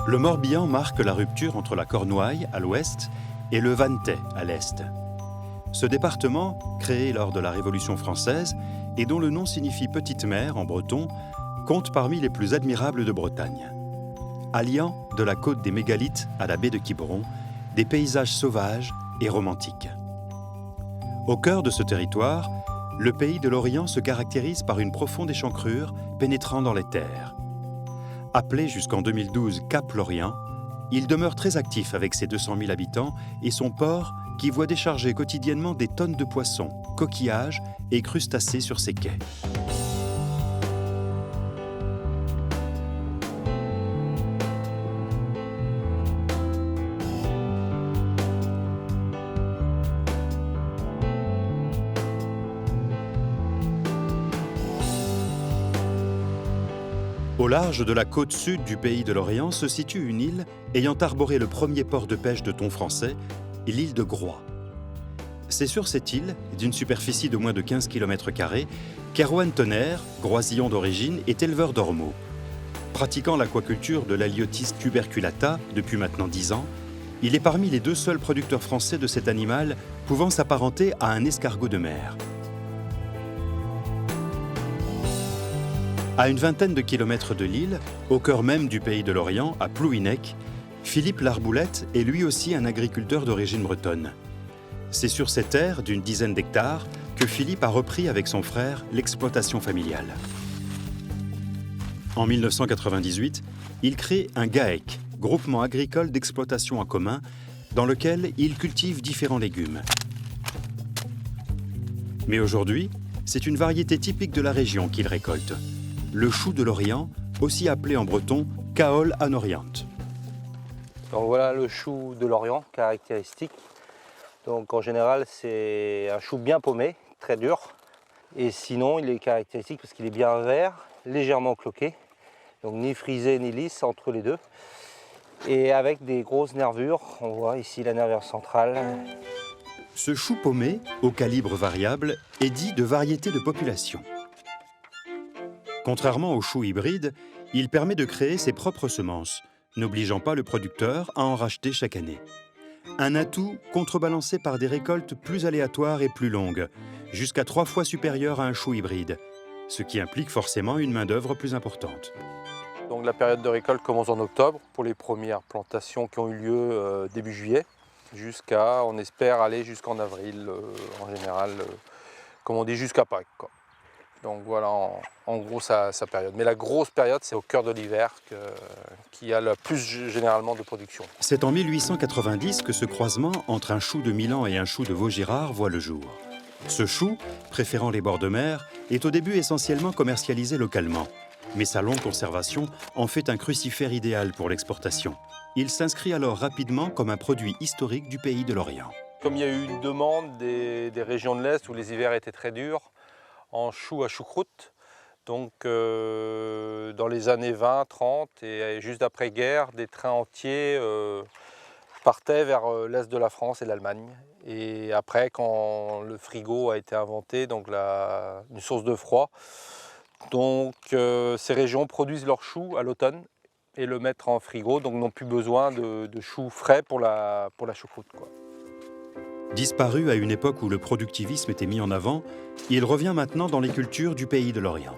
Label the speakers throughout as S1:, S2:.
S1: Le Morbihan marque la rupture entre la Cornouaille, à l'ouest, et le Vanthais, à l'est. Ce département, créé lors de la Révolution française, et dont le nom signifie Petite Mer en breton, compte parmi les plus admirables de Bretagne. Alliant, de la côte des mégalithes à la baie de Quiberon, des paysages sauvages et romantiques. Au cœur de ce territoire, le pays de l'Orient se caractérise par une profonde échancrure pénétrant dans les terres. Appelé jusqu'en 2012 Cap Lorient, il demeure très actif avec ses 200 000 habitants et son port qui voit décharger quotidiennement des tonnes de poissons, coquillages et crustacés sur ses quais. Au large de la côte sud du pays de l'Orient se situe une île ayant arboré le premier port de pêche de thon français, l'île de Groix. C'est sur cette île, d'une superficie de moins de 15 km², qu'Erwan Tonnerre, groisillon d'origine, est éleveur d'ormeaux. Pratiquant l'aquaculture de l'Haliotis tuberculata depuis maintenant 10 ans, il est parmi les 2 seuls producteurs français de cet animal pouvant s'apparenter à un escargot de mer. À une vingtaine de kilomètres de l'île, au cœur même du pays de l'Orient, à Plouhinec, Philippe Larboulette est lui aussi un agriculteur d'origine bretonne. C'est sur ces terres d'une dizaine d'hectares que Philippe a repris avec son frère l'exploitation familiale. En 1998, il crée un GAEC, groupement agricole d'exploitation en commun, dans lequel il cultive différents légumes. Mais aujourd'hui, c'est une variété typique de la région qu'il récolte. Le chou de l'Orient, aussi appelé en breton Caol anoriante.
S2: Donc voilà le chou de l'Orient, caractéristique. Donc en général, c'est un chou bien paumé, très dur. Et sinon, il est caractéristique parce qu'il est bien vert, légèrement cloqué. Donc ni frisé ni lisse, entre les deux. Et avec des grosses nervures, on voit ici la nervure centrale.
S1: Ce chou paumé, au calibre variable, est dit de variété de population. Contrairement au chou hybride, il permet de créer ses propres semences, n'obligeant pas le producteur à en racheter chaque année. Un atout contrebalancé par des récoltes plus aléatoires et plus longues, jusqu'à 3 fois supérieures à un chou hybride, ce qui implique forcément une main-d'œuvre plus importante.
S2: Donc la période de récolte commence en octobre pour les premières plantations qui ont eu lieu début juillet, jusqu'à, on espère aller jusqu'en avril, en général, comme on dit, jusqu'à Pâques, quoi. Donc voilà en gros sa période. Mais la grosse période, c'est au cœur de l'hiver qu'il y a le plus généralement de production.
S1: C'est en 1890 que ce croisement entre un chou de Milan et un chou de Vaugirard voit le jour. Ce chou, préférant les bords de mer, est au début essentiellement commercialisé localement. Mais sa longue conservation en fait un crucifère idéal pour l'exportation. Il s'inscrit alors rapidement comme un produit historique du pays de l'Orient.
S2: Comme il y a eu une demande des régions de l'Est où les hivers étaient très durs, en chou à choucroute, donc dans les années 20-30 et juste après-guerre, des trains entiers partaient vers l'Est de la France et l'Allemagne. Et après, quand le frigo a été inventé, donc une source de froid, donc ces régions produisent leurs choux à l'automne et le mettent en frigo, donc n'ont plus besoin de choux frais pour la choucroute, quoi.
S1: Disparu à une époque où le productivisme était mis en avant, il revient maintenant dans les cultures du pays de l'Orient.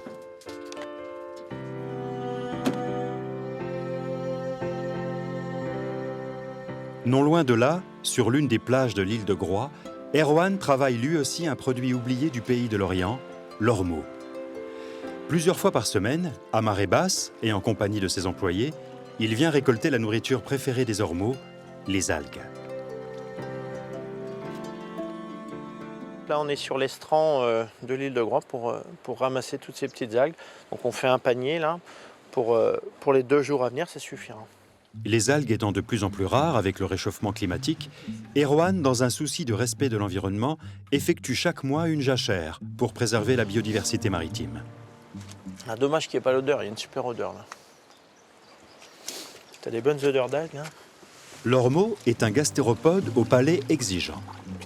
S1: Non loin de là, sur l'une des plages de l'île de Groix, Erwan travaille lui aussi un produit oublié du pays de l'Orient, l'ormeau. Plusieurs fois par semaine, à marée basse et en compagnie de ses employés, il vient récolter la nourriture préférée des ormeaux, les algues.
S3: Là, on est sur l'estran de l'île de Groix pour ramasser toutes ces petites algues. Donc on fait un panier là, pour les 2 jours à venir, ça suffira.
S1: Les algues étant de plus en plus rares avec le réchauffement climatique, Erwan, dans un souci de respect de l'environnement, effectue chaque mois une jachère pour préserver la biodiversité maritime.
S3: Ah, dommage qu'il n'y ait pas l'odeur, il y a une super odeur là. T'as des bonnes odeurs d'algues, hein.
S1: L'ormeau est un gastéropode au palais exigeant.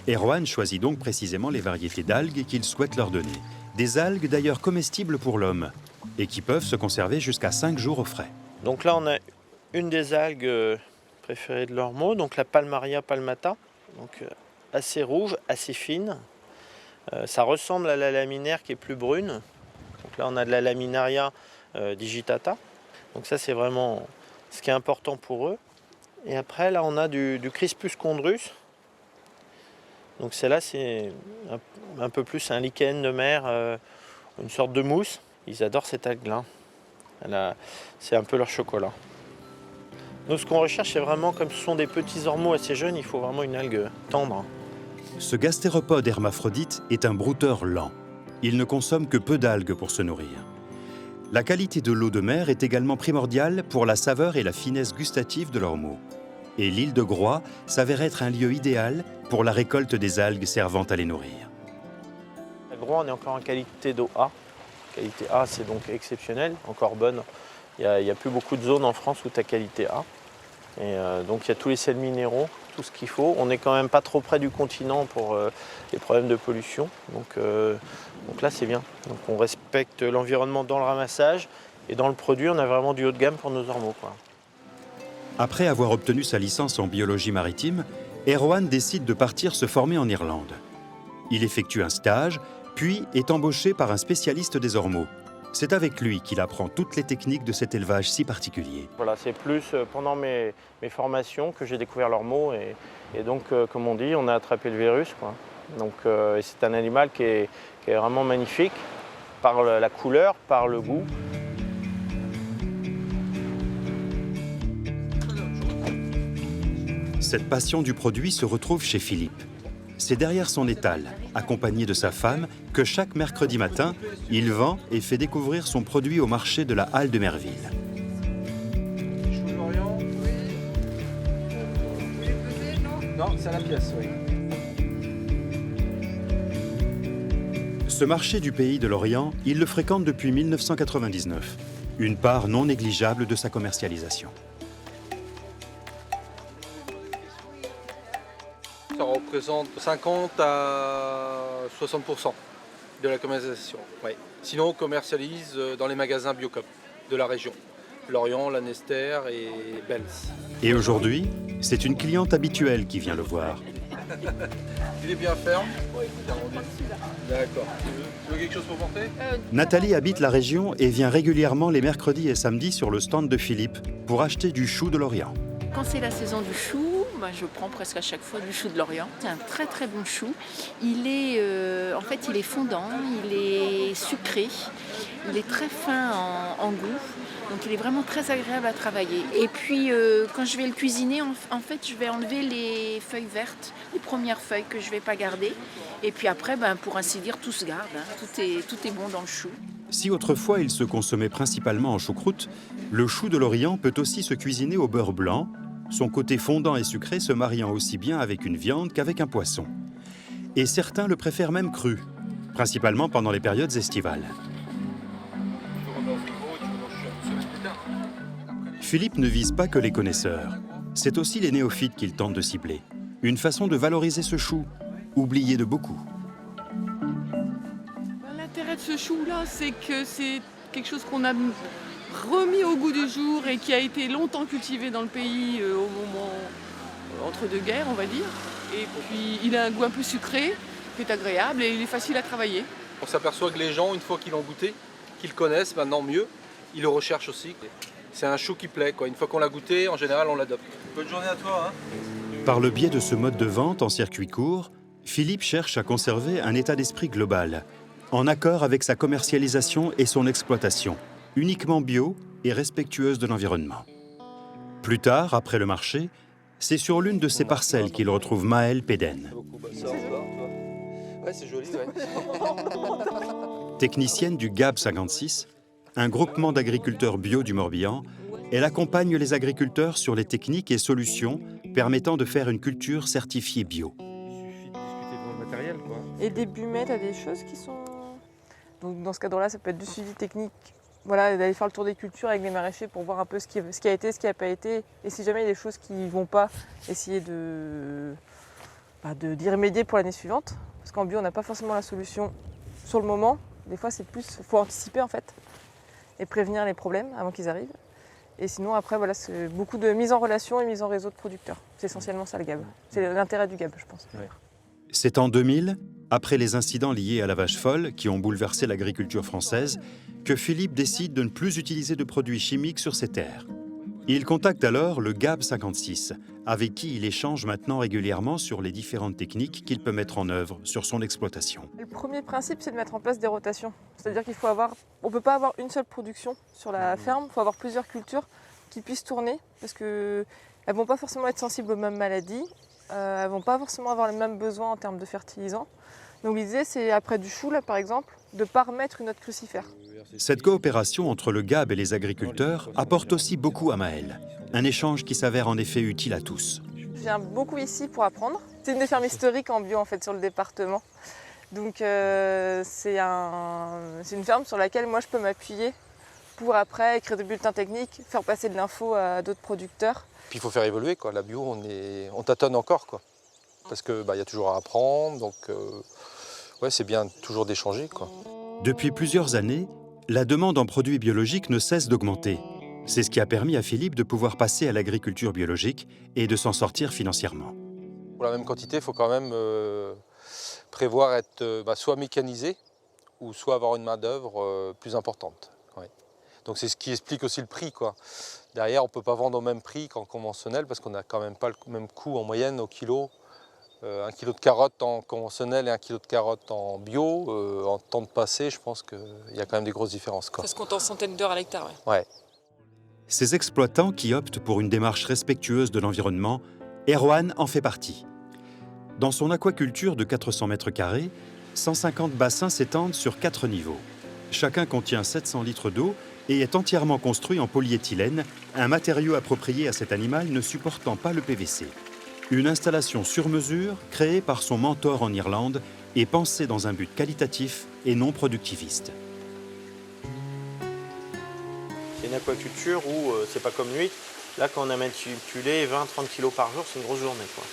S1: Erwan choisit donc précisément les variétés d'algues qu'il souhaite leur donner. Des algues d'ailleurs comestibles pour l'homme et qui peuvent se conserver jusqu'à 5 jours au frais.
S3: Donc là, on a une des algues préférées de l'ormeau, donc la Palmaria palmata, donc assez rouge, assez fine. Ça ressemble à la laminaire qui est plus brune. Donc là on a de la Laminaria digitata. Donc ça c'est vraiment ce qui est important pour eux. Et après là on a du Crispus chondrus. Donc celle-là c'est un peu plus un lichen de mer, une sorte de mousse. Ils adorent cette algue-là. C'est un peu leur chocolat. Nous ce qu'on recherche c'est vraiment, comme ce sont des petits ormeaux assez jeunes, il faut vraiment une algue tendre.
S1: Ce gastéropode hermaphrodite est un brouteur lent. Il ne consomme que peu d'algues pour se nourrir. La qualité de l'eau de mer est également primordiale pour la saveur et la finesse gustative de l'ormeau. Et l'île de Groix s'avère être un lieu idéal pour la récolte des algues servant à les nourrir.
S3: À Groix, on est encore en qualité d'eau A. Qualité A, c'est donc exceptionnel, encore bonne. Il n'y a plus beaucoup de zones en France où tu as qualité A. Et donc il y a tous les sels minéraux, tout ce qu'il faut. On n'est quand même pas trop près du continent pour les problèmes de pollution. Donc là c'est bien. Donc on respecte l'environnement dans le ramassage et dans le produit, on a vraiment du haut de gamme pour nos ormeaux, quoi.
S1: Après avoir obtenu sa licence en biologie maritime, Erwan décide de partir se former en Irlande. Il effectue un stage, puis est embauché par un spécialiste des ormeaux. C'est avec lui qu'il apprend toutes les techniques de cet élevage si particulier.
S3: Voilà, c'est plus pendant mes formations que j'ai découvert l'ormeau et donc, comme on dit, on a attrapé le virus, quoi. Donc, c'est un animal qui est vraiment magnifique par la couleur, par le goût.
S1: Cette passion du produit se retrouve chez Philippe. C'est derrière son étal, accompagné de sa femme, que chaque mercredi matin, il vend et fait découvrir son produit au marché de la Halle de Merville.
S2: Chou de l'Orient, oui. Non, c'est à la pièce, oui.
S1: Ce marché du pays de l'Orient, il le fréquente depuis 1999, une part non négligeable de sa commercialisation.
S2: Ça représente 50 à 60% de la commercialisation. Ouais. Sinon, on commercialise dans les magasins Biocop de la région. Lorient, Lanester et Bells.
S1: Et aujourd'hui, c'est une cliente habituelle qui vient le voir.
S2: Il est bien ferme. Oui, d'accord. Tu veux quelque chose pour porter?
S1: Nathalie habite la région et vient régulièrement les mercredis et samedis sur le stand de Philippe pour acheter du chou de l'Orient.
S4: Quand c'est la saison du chou, je prends presque à chaque fois du chou de l'Orient. C'est un très très bon chou. Il est, en fait, il est fondant, il est sucré, il est très fin en goût. Donc il est vraiment très agréable à travailler. Et puis quand je vais le cuisiner, en fait, je vais enlever les feuilles vertes, les premières feuilles que je ne vais pas garder. Et puis après, pour ainsi dire, tout se garde. Hein. Tout est bon dans le chou.
S1: Si autrefois il se consommait principalement en choucroute, le chou de l'Orient peut aussi se cuisiner au beurre blanc, son côté fondant et sucré se mariant aussi bien avec une viande qu'avec un poisson. Et certains le préfèrent même cru, principalement pendant les périodes estivales. Philippe ne vise pas que les connaisseurs. C'est aussi les néophytes qu'il tente de cibler. Une façon de valoriser ce chou, oublié de beaucoup.
S5: L'intérêt de ce chou-là, c'est que c'est quelque chose qu'on a remis au goût du jour et qui a été longtemps cultivé dans le pays au moment entre deux guerres, on va dire. Et puis il a un goût un peu sucré, qui est agréable et il est facile à travailler.
S2: On s'aperçoit que les gens, une fois qu'ils l'ont goûté, qu'ils connaissent maintenant mieux, ils le recherchent aussi. C'est un chou qui plaît, quoi. Une fois qu'on l'a goûté, en général, on l'adopte. Bonne journée à toi. Hein.
S1: Par le biais de ce mode de vente en circuit court, Philippe cherche à conserver un état d'esprit global, en accord avec sa commercialisation et son exploitation, uniquement bio et respectueuse de l'environnement. Plus tard, après le marché, c'est sur l'une de ses parcelles qu'il retrouve Maëlle Péden.
S2: Ouais, c'est joli, ouais.
S1: Technicienne du GAB 56, un groupement d'agriculteurs bio du Morbihan, elle accompagne les agriculteurs sur les techniques et solutions permettant de faire une culture certifiée bio.
S2: Il suffit de discuter de votre matériel, quoi.
S6: Et début mai, tu as des choses qui sont... Donc dans ce cadre-là, ça peut être du suivi technique. Voilà, d'aller faire le tour des cultures avec les maraîchers pour voir un peu ce qui a été, ce qui n'a pas été. Et si jamais il y a des choses qui ne vont pas, essayer d'y remédier pour l'année suivante. Parce qu'en bio, on n'a pas forcément la solution sur le moment. Des fois, c'est plus... Il faut anticiper en fait et prévenir les problèmes avant qu'ils arrivent. Et sinon, après, voilà, c'est beaucoup de mise en relation et mise en réseau de producteurs. C'est essentiellement ça le GAB. C'est l'intérêt du GAB, je pense.
S3: Ouais.
S1: C'est en 2000, après les incidents liés à la vache folle qui ont bouleversé l'agriculture française, que Philippe décide de ne plus utiliser de produits chimiques sur ses terres. Il contacte alors le GAB 56, avec qui il échange maintenant régulièrement sur les différentes techniques qu'il peut mettre en œuvre sur son exploitation.
S6: Le premier principe, c'est de mettre en place des rotations. C'est-à-dire qu'il faut avoir, on ne peut pas avoir une seule production sur la ferme, il faut avoir plusieurs cultures qui puissent tourner, parce qu'elles ne vont pas forcément être sensibles aux mêmes maladies, elles ne vont pas forcément avoir les mêmes besoins en termes de fertilisants. Donc l'idée, c'est après du chou, là par exemple, de ne pas remettre une autre crucifère.
S1: Cette coopération entre le GAB et les agriculteurs apporte aussi beaucoup à Maëlle. Un échange qui s'avère en effet utile à tous.
S6: Je viens beaucoup ici pour apprendre. C'est une des fermes historiques en bio en fait sur le département. Donc c'est une ferme sur laquelle moi je peux m'appuyer pour après écrire des bulletins techniques, faire passer de l'info à d'autres producteurs.
S2: Puis il faut faire évoluer, quoi. La bio, on tâtonne encore, quoi. Parce qu'il y a toujours à apprendre, donc ouais, c'est bien toujours d'échanger, quoi.
S1: Depuis plusieurs années, la demande en produits biologiques ne cesse d'augmenter. C'est ce qui a permis à Philippe de pouvoir passer à l'agriculture biologique et de s'en sortir financièrement.
S2: Pour la même quantité, il faut quand même prévoir être soit mécanisé ou soit avoir une main-d'œuvre plus importante. Ouais. Donc c'est ce qui explique aussi le prix, quoi. Derrière, on ne peut pas vendre au même prix qu'en conventionnel parce qu'on n'a quand même pas le même coût en moyenne au kilo. 1 kilo de carottes en conventionnel et 1 kilo de carottes en bio, en temps de passé, je pense qu'il y a quand même des grosses différences, quoi.
S5: Ça se compte en centaines d'heures à l'hectare, ouais.
S2: Ouais.
S1: Ces exploitants qui optent pour une démarche respectueuse de l'environnement, Erwan en fait partie. Dans son aquaculture de 400 mètres carrés, 150 bassins s'étendent sur 4 niveaux. Chacun contient 700 litres d'eau et est entièrement construit en polyéthylène, un matériau approprié à cet animal ne supportant pas le PVC. Une installation sur mesure créée par son mentor en Irlande et pensée dans un but qualitatif et non productiviste.
S3: C'est une aquaculture où c'est pas comme l'huître. Là, quand on a manipulé 20-30 kg par jour, c'est une grosse journée, quoi.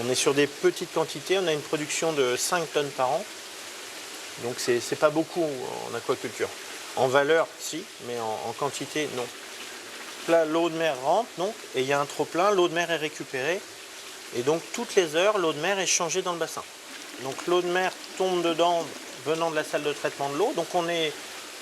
S3: On est sur des petites quantités, on a une production de 5 tonnes par an. Donc c'est pas beaucoup en aquaculture. En valeur, si, mais en quantité, non. Là, l'eau de mer rentre, donc, et il y a un trop-plein, l'eau de mer est récupérée. Et donc, toutes les heures, l'eau de mer est changée dans le bassin. Donc, l'eau de mer tombe dedans, venant de la salle de traitement de l'eau. Donc, on est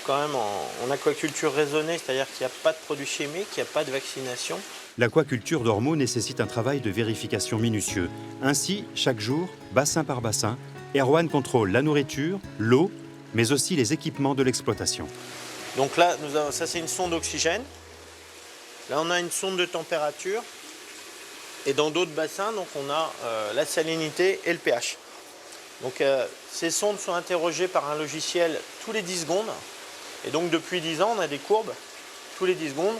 S3: quand même en aquaculture raisonnée, c'est-à-dire qu'il n'y a pas de produits chimiques, il n'y a pas de vaccination.
S1: L'aquaculture d'Ormeaux nécessite un travail de vérification minutieux. Ainsi, chaque jour, bassin par bassin, Erwan contrôle la nourriture, l'eau, mais aussi les équipements de l'exploitation.
S3: Donc là, ça c'est une sonde d'oxygène. Là, on a une sonde de température. Et dans d'autres bassins, donc, on a la salinité et le pH. Donc, ces sondes sont interrogées par un logiciel tous les 10 secondes. Et donc, depuis 10 ans, on a des courbes tous les 10 secondes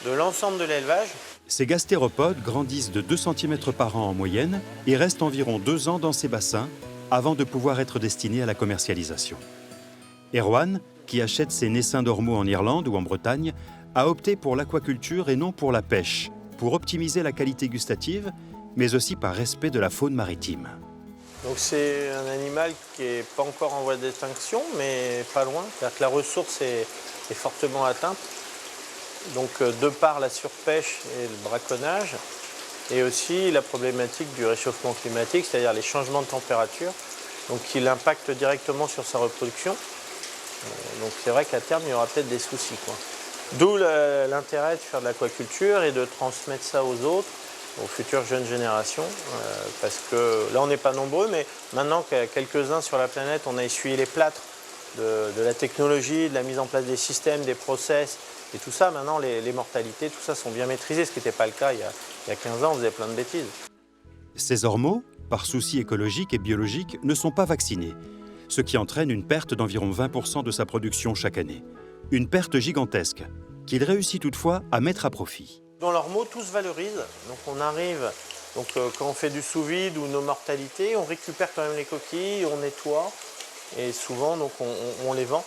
S3: de l'ensemble de l'élevage.
S1: Ces gastéropodes grandissent de 2 cm par an en moyenne et restent environ 2 ans dans ces bassins avant de pouvoir être destinés à la commercialisation. Erwan, qui achète ses naissins d'ormeaux en Irlande ou en Bretagne, a opté pour l'aquaculture et non pour la pêche, pour optimiser la qualité gustative, mais aussi par respect de la faune maritime.
S3: Donc c'est un animal qui n'est pas encore en voie d'extinction, mais pas loin. C'est-à-dire que la ressource est fortement atteinte. Donc de par la surpêche et le braconnage, et aussi la problématique du réchauffement climatique, c'est-à-dire les changements de température, donc qui l'impactent directement sur sa reproduction. Donc c'est vrai qu'à terme, il y aura peut-être des soucis, quoi. D'où l'intérêt de faire de l'aquaculture et de transmettre ça aux autres, aux futures jeunes générations, parce que là on n'est pas nombreux, mais maintenant qu'il y a quelques-uns sur la planète, on a essuyé les plâtres de la technologie, de la mise en place des systèmes, des process, et tout ça, maintenant les mortalités, tout ça sont bien maîtrisées, ce qui n'était pas le cas il y a 15 ans, on faisait plein de bêtises.
S1: Ces ormeaux, par souci écologique et biologique, ne sont pas vaccinés, ce qui entraîne une perte d'environ 20% de sa production chaque année. Une perte gigantesque, qu'il réussit toutefois à mettre à profit.
S3: Dans l'ormeau, tout se valorise. Donc on arrive, quand on fait du sous-vide ou nos mortalités, on récupère quand même les coquilles, on nettoie. Et souvent, donc, on les vend.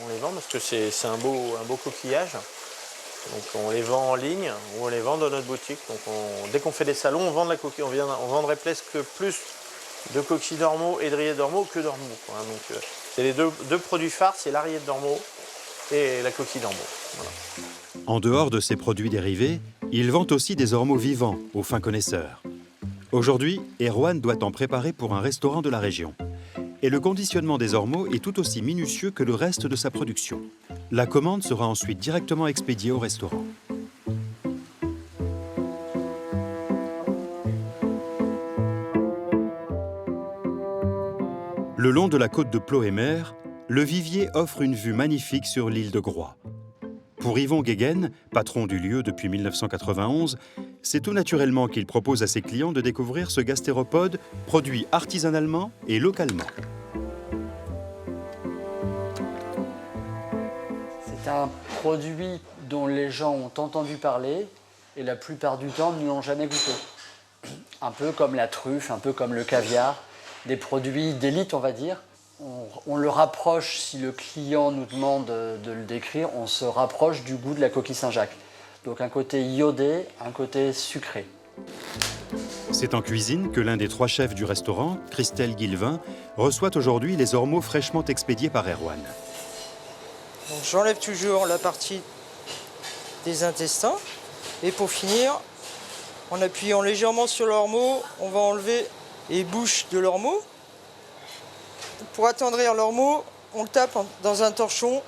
S3: On les vend parce que c'est un beau coquillage. Donc on les vend en ligne ou on les vend dans notre boutique. Donc dès qu'on fait des salons, on vend de la coquille. On vendrait presque plus de coquilles d'ormeau et de rillettes d'ormeau que d'ormeau. Donc c'est les deux produits phares, c'est la rillette d'ormeau et la coquille d'ormeau. Voilà.
S1: En dehors de ses produits dérivés, il vend aussi des ormeaux vivants aux fins connaisseurs. Aujourd'hui, Erwan doit en préparer pour un restaurant de la région. Et le conditionnement des ormeaux est tout aussi minutieux que le reste de sa production. La commande sera ensuite directement expédiée au restaurant. Le long de la côte de Ploémer, le vivier offre une vue magnifique sur l'île de Groix. Pour Yvon Guéguen, patron du lieu depuis 1991, c'est tout naturellement qu'il propose à ses clients de découvrir ce gastéropode produit artisanalement et localement.
S7: C'est un produit dont les gens ont entendu parler et la plupart du temps ne l'ont jamais goûté. Un peu comme la truffe, un peu comme le caviar, des produits d'élite on va dire. On le rapproche, si le client nous demande de le décrire, on se rapproche du goût de la coquille Saint-Jacques. Donc un côté iodé, un côté sucré.
S1: C'est en cuisine que l'un des 3 chefs du restaurant, Christelle Guilvin, reçoit aujourd'hui les ormeaux fraîchement expédiés par Erwan.
S8: J'enlève toujours la partie des intestins et pour finir, en appuyant légèrement sur l'ormeau, on va enlever les bouches de l'ormeau. Pour attendrir l'ormeau, on le tape dans un torchon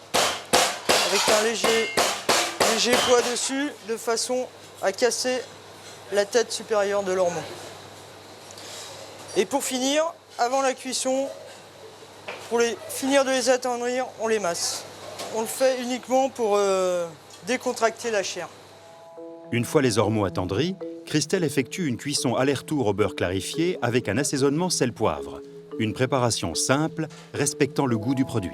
S8: avec un léger poids dessus de façon à casser la tête supérieure de l'ormeau. Et pour finir, avant la cuisson, pour finir de les attendrir, on les masse. On le fait uniquement pour décontracter la chair.
S1: Une fois les ormeaux attendris, Christelle effectue une cuisson aller-retour au beurre clarifié avec un assaisonnement sel-poivre. Une préparation simple, respectant le goût du produit.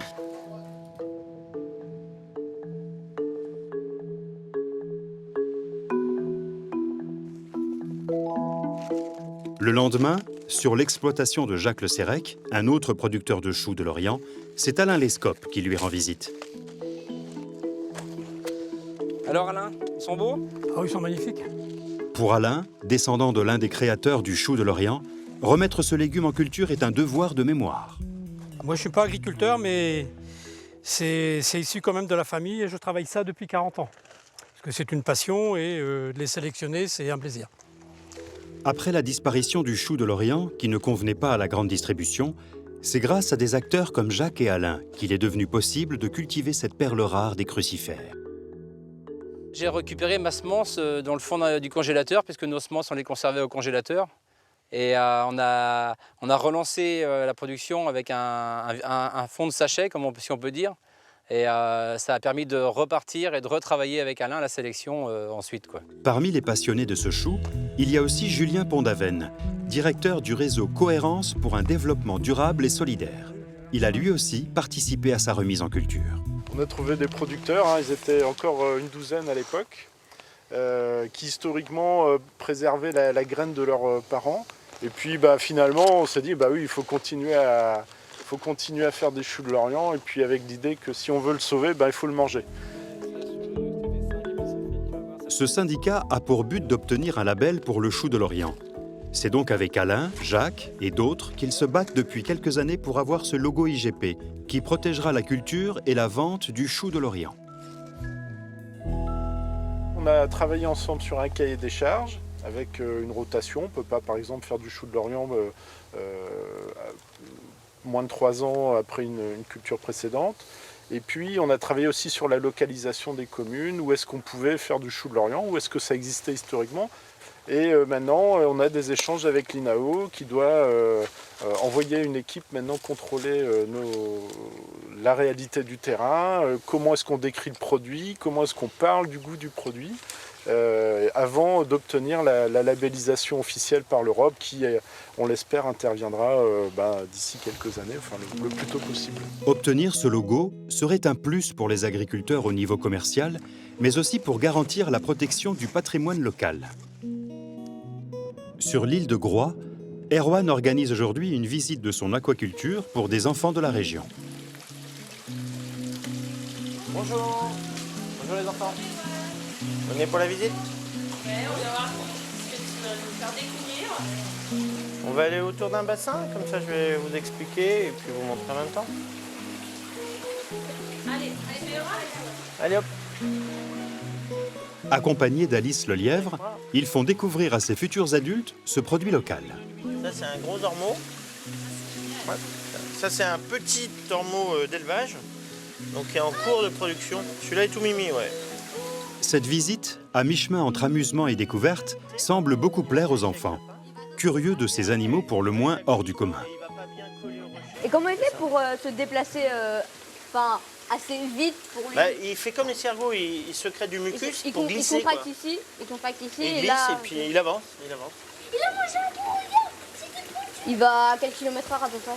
S1: Le lendemain, sur l'exploitation de Jacques Le Sérec, un autre producteur de choux de Lorient, c'est Alain Lescope qui lui rend visite.
S9: Alors Alain, ils sont beaux?
S10: Ah oui, ils sont magnifiques.
S1: Pour Alain, descendant de l'un des créateurs du chou de Lorient, remettre ce légume en culture est un devoir de mémoire.
S10: Moi, je ne suis pas agriculteur, mais c'est issu quand même de la famille et je travaille ça depuis 40 ans. Parce que c'est une passion et de les sélectionner, c'est un plaisir.
S1: Après la disparition du chou de Lorient, qui ne convenait pas à la grande distribution, c'est grâce à des acteurs comme Jacques et Alain qu'il est devenu possible de cultiver cette perle rare des crucifères.
S9: J'ai récupéré ma semence dans le fond du congélateur, puisque nos semences, on les conservait au congélateur. Et on a relancé la production avec un fond de sachet, si on peut dire. Et ça a permis de repartir et de retravailler avec Alain la sélection ensuite, quoi.
S1: Parmi les passionnés de ce chou, il y a aussi Julien Pondavenne, directeur du réseau Cohérence pour un développement durable et solidaire. Il a lui aussi participé à sa remise en culture.
S11: On a trouvé des producteurs, ils étaient encore une douzaine à l'époque, qui historiquement préservaient la graine de leurs parents. Et puis finalement, on s'est dit, oui, il faut continuer à faire des choux de Lorient, et puis avec l'idée que si on veut le sauver, il faut le manger.
S1: Ce syndicat a pour but d'obtenir un label pour le chou de Lorient. C'est donc avec Alain, Jacques et d'autres qu'ils se battent depuis quelques années pour avoir ce logo IGP, qui protégera la culture et la vente du chou de Lorient.
S11: On a travaillé ensemble sur un cahier des charges, avec une rotation. On ne peut pas, par exemple, faire du chou de Lorient moins de 3 ans après une culture précédente. Et puis, on a travaillé aussi sur la localisation des communes, où est-ce qu'on pouvait faire du chou de Lorient, où est-ce que ça existait historiquement. Et maintenant, on a des échanges avec l'INAO qui doit envoyer une équipe maintenant contrôler la réalité du terrain, comment est-ce qu'on décrit le produit, comment est-ce qu'on parle du goût du produit, avant d'obtenir la labellisation officielle par l'Europe qui, on l'espère, interviendra d'ici quelques années, enfin le plus tôt possible.
S1: Obtenir ce logo serait un plus pour les agriculteurs au niveau commercial, mais aussi pour garantir la protection du patrimoine local. Sur l'île de Groix, Erwan organise aujourd'hui une visite de son aquaculture pour des enfants de la région.
S3: Bonjour. Bonjour les enfants. Vous venez pour la visite?
S12: Ouais, on va voir ce que tu vas nous faire découvrir.
S3: On va aller autour d'un bassin, comme ça je vais vous expliquer et puis vous montrer en même temps.
S12: Allez,
S3: Allez hop.
S1: Accompagnés d'Alice le lièvre, ils font découvrir à ses futurs adultes ce produit local.
S3: Ça, c'est un gros ormeau. Ouais. Ça, c'est un petit ormeau d'élevage, donc qui est en cours de production. Celui-là est tout mimi, ouais.
S1: Cette visite, à mi-chemin entre amusement et découverte, semble beaucoup plaire aux enfants, curieux de ces animaux pour le moins hors du commun.
S13: Et comment il fait pour se déplacer assez vite pour lui?
S3: Il fait comme les cerveaux, il se crée du mucus pour glisser.
S13: Il contracte ici,
S3: il glisse
S13: là,
S3: et puis il avance.
S13: Il a mangé un trou, regarde. Il va à quel kilomètre heure à peu près?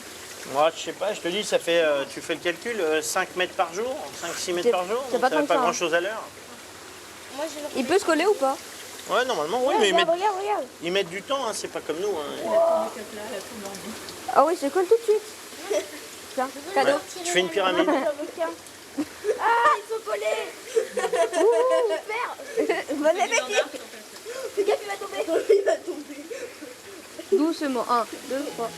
S3: Moi, je sais pas, je te dis, ça fait, tu fais le calcul, 5 mètres par jour, 5-6 mètres par jour,
S13: c'est pas
S3: grand chose à l'heure.
S13: Il peut se coller ou pas?
S3: Ouais, normalement, oui, mais
S13: regarde.
S3: ils mettent du temps, hein, c'est pas comme nous. Hein.
S13: Ah oui, se colle tout de suite. Tiens, cadeau.
S3: Ouais, tu fais une pyramide.
S13: Ah, ils sont collés. Ouh, super. Bon appétit. Fais gaffe, il va tomber. Doucement, 1, 2, 3.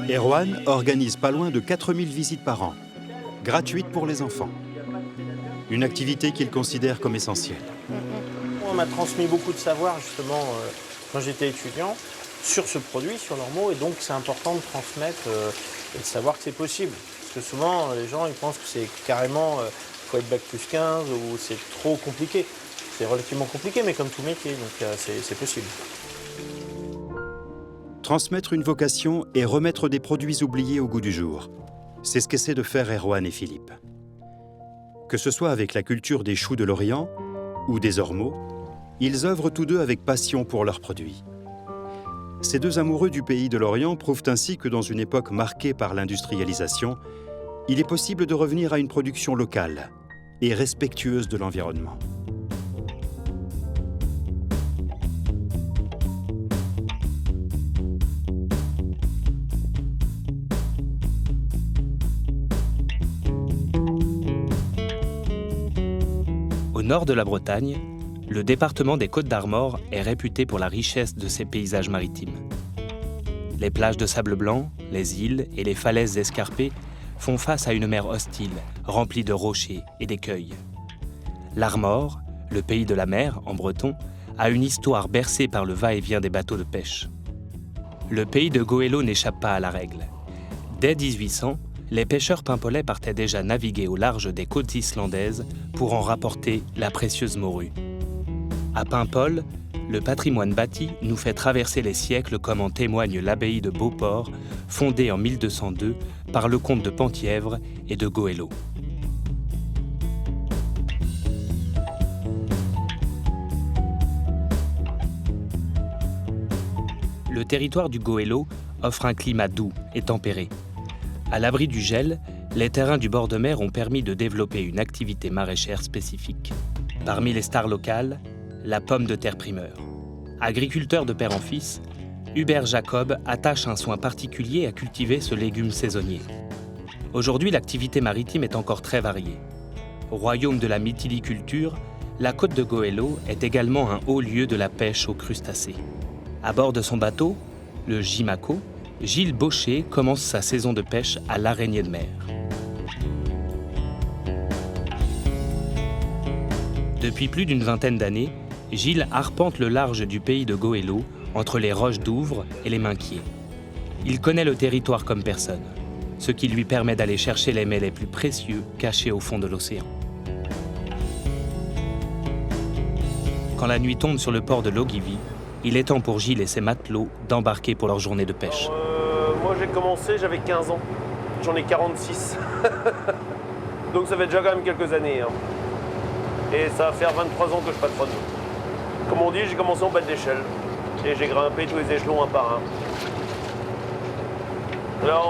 S1: Erwan organise pas loin de 4000 visites par an, gratuites pour les enfants. Une activité qu'il considère comme essentielle.
S3: On m'a transmis beaucoup de savoir justement quand j'étais étudiant sur ce produit, sur l'ormeau, et donc c'est important de transmettre et de savoir que c'est possible. Parce que souvent les gens ils pensent que c'est carrément faut être bac plus 15 ou c'est trop compliqué. C'est relativement compliqué mais comme tout métier, donc c'est possible.
S1: Transmettre une vocation et remettre des produits oubliés au goût du jour. C'est ce qu'essaient de faire Erwan et Philippe. Que ce soit avec la culture des choux de l'Orient ou des ormeaux, ils œuvrent tous deux avec passion pour leurs produits. Ces deux amoureux du pays de l'Orient prouvent ainsi que dans une époque marquée par l'industrialisation, il est possible de revenir à une production locale et respectueuse de l'environnement.
S14: Au nord de la Bretagne, le département des Côtes-d'Armor est réputé pour la richesse de ses paysages maritimes. Les plages de sable blanc, les îles et les falaises escarpées font face à une mer hostile, remplie de rochers et d'écueils. L'Armor, le pays de la mer en breton, a une histoire bercée par le va-et-vient des bateaux de pêche. Le pays de Goëlo n'échappe pas à la règle. Dès 1800, les pêcheurs pimpolais partaient déjà naviguer au large des côtes islandaises pour en rapporter la précieuse morue. À Paimpol, le patrimoine bâti nous fait traverser les siècles comme en témoigne l'abbaye de Beauport, fondée en 1202 par le comte de Penthièvre et de Goëlo. Le territoire du Goëlo offre un climat doux et tempéré. À l'abri du gel, les terrains du bord de mer ont permis de développer une activité maraîchère spécifique. Parmi les stars locales, la pomme de terre primeur. Agriculteur de père en fils, Hubert Jacob attache un soin particulier à cultiver ce légume saisonnier. Aujourd'hui, l'activité maritime est encore très variée. Royaume de la mytiliculture, la côte de Goëlo est également un haut lieu de la pêche aux crustacés. À bord de son bateau, le Jimaco, Gilles Baucher commence sa saison de pêche à l'araignée de mer. Depuis plus d'une vingtaine d'années, Gilles arpente le large du pays de Goëlo, entre les roches d'Ouvre et les Minquiers. Il connaît le territoire comme personne, ce qui lui permet d'aller chercher les mets les plus précieux cachés au fond de l'océan. Quand la nuit tombe sur le port de Logivi, il est temps pour Gilles et ses matelots d'embarquer pour leur journée de pêche.
S15: Moi j'ai commencé, j'avais 15 ans. J'en ai 46. Donc ça fait déjà quand même quelques années. Hein. Et ça va faire 23 ans que je patronne. Comme on dit, j'ai commencé en bas de l'échelle. Et j'ai grimpé tous les échelons un par un. Là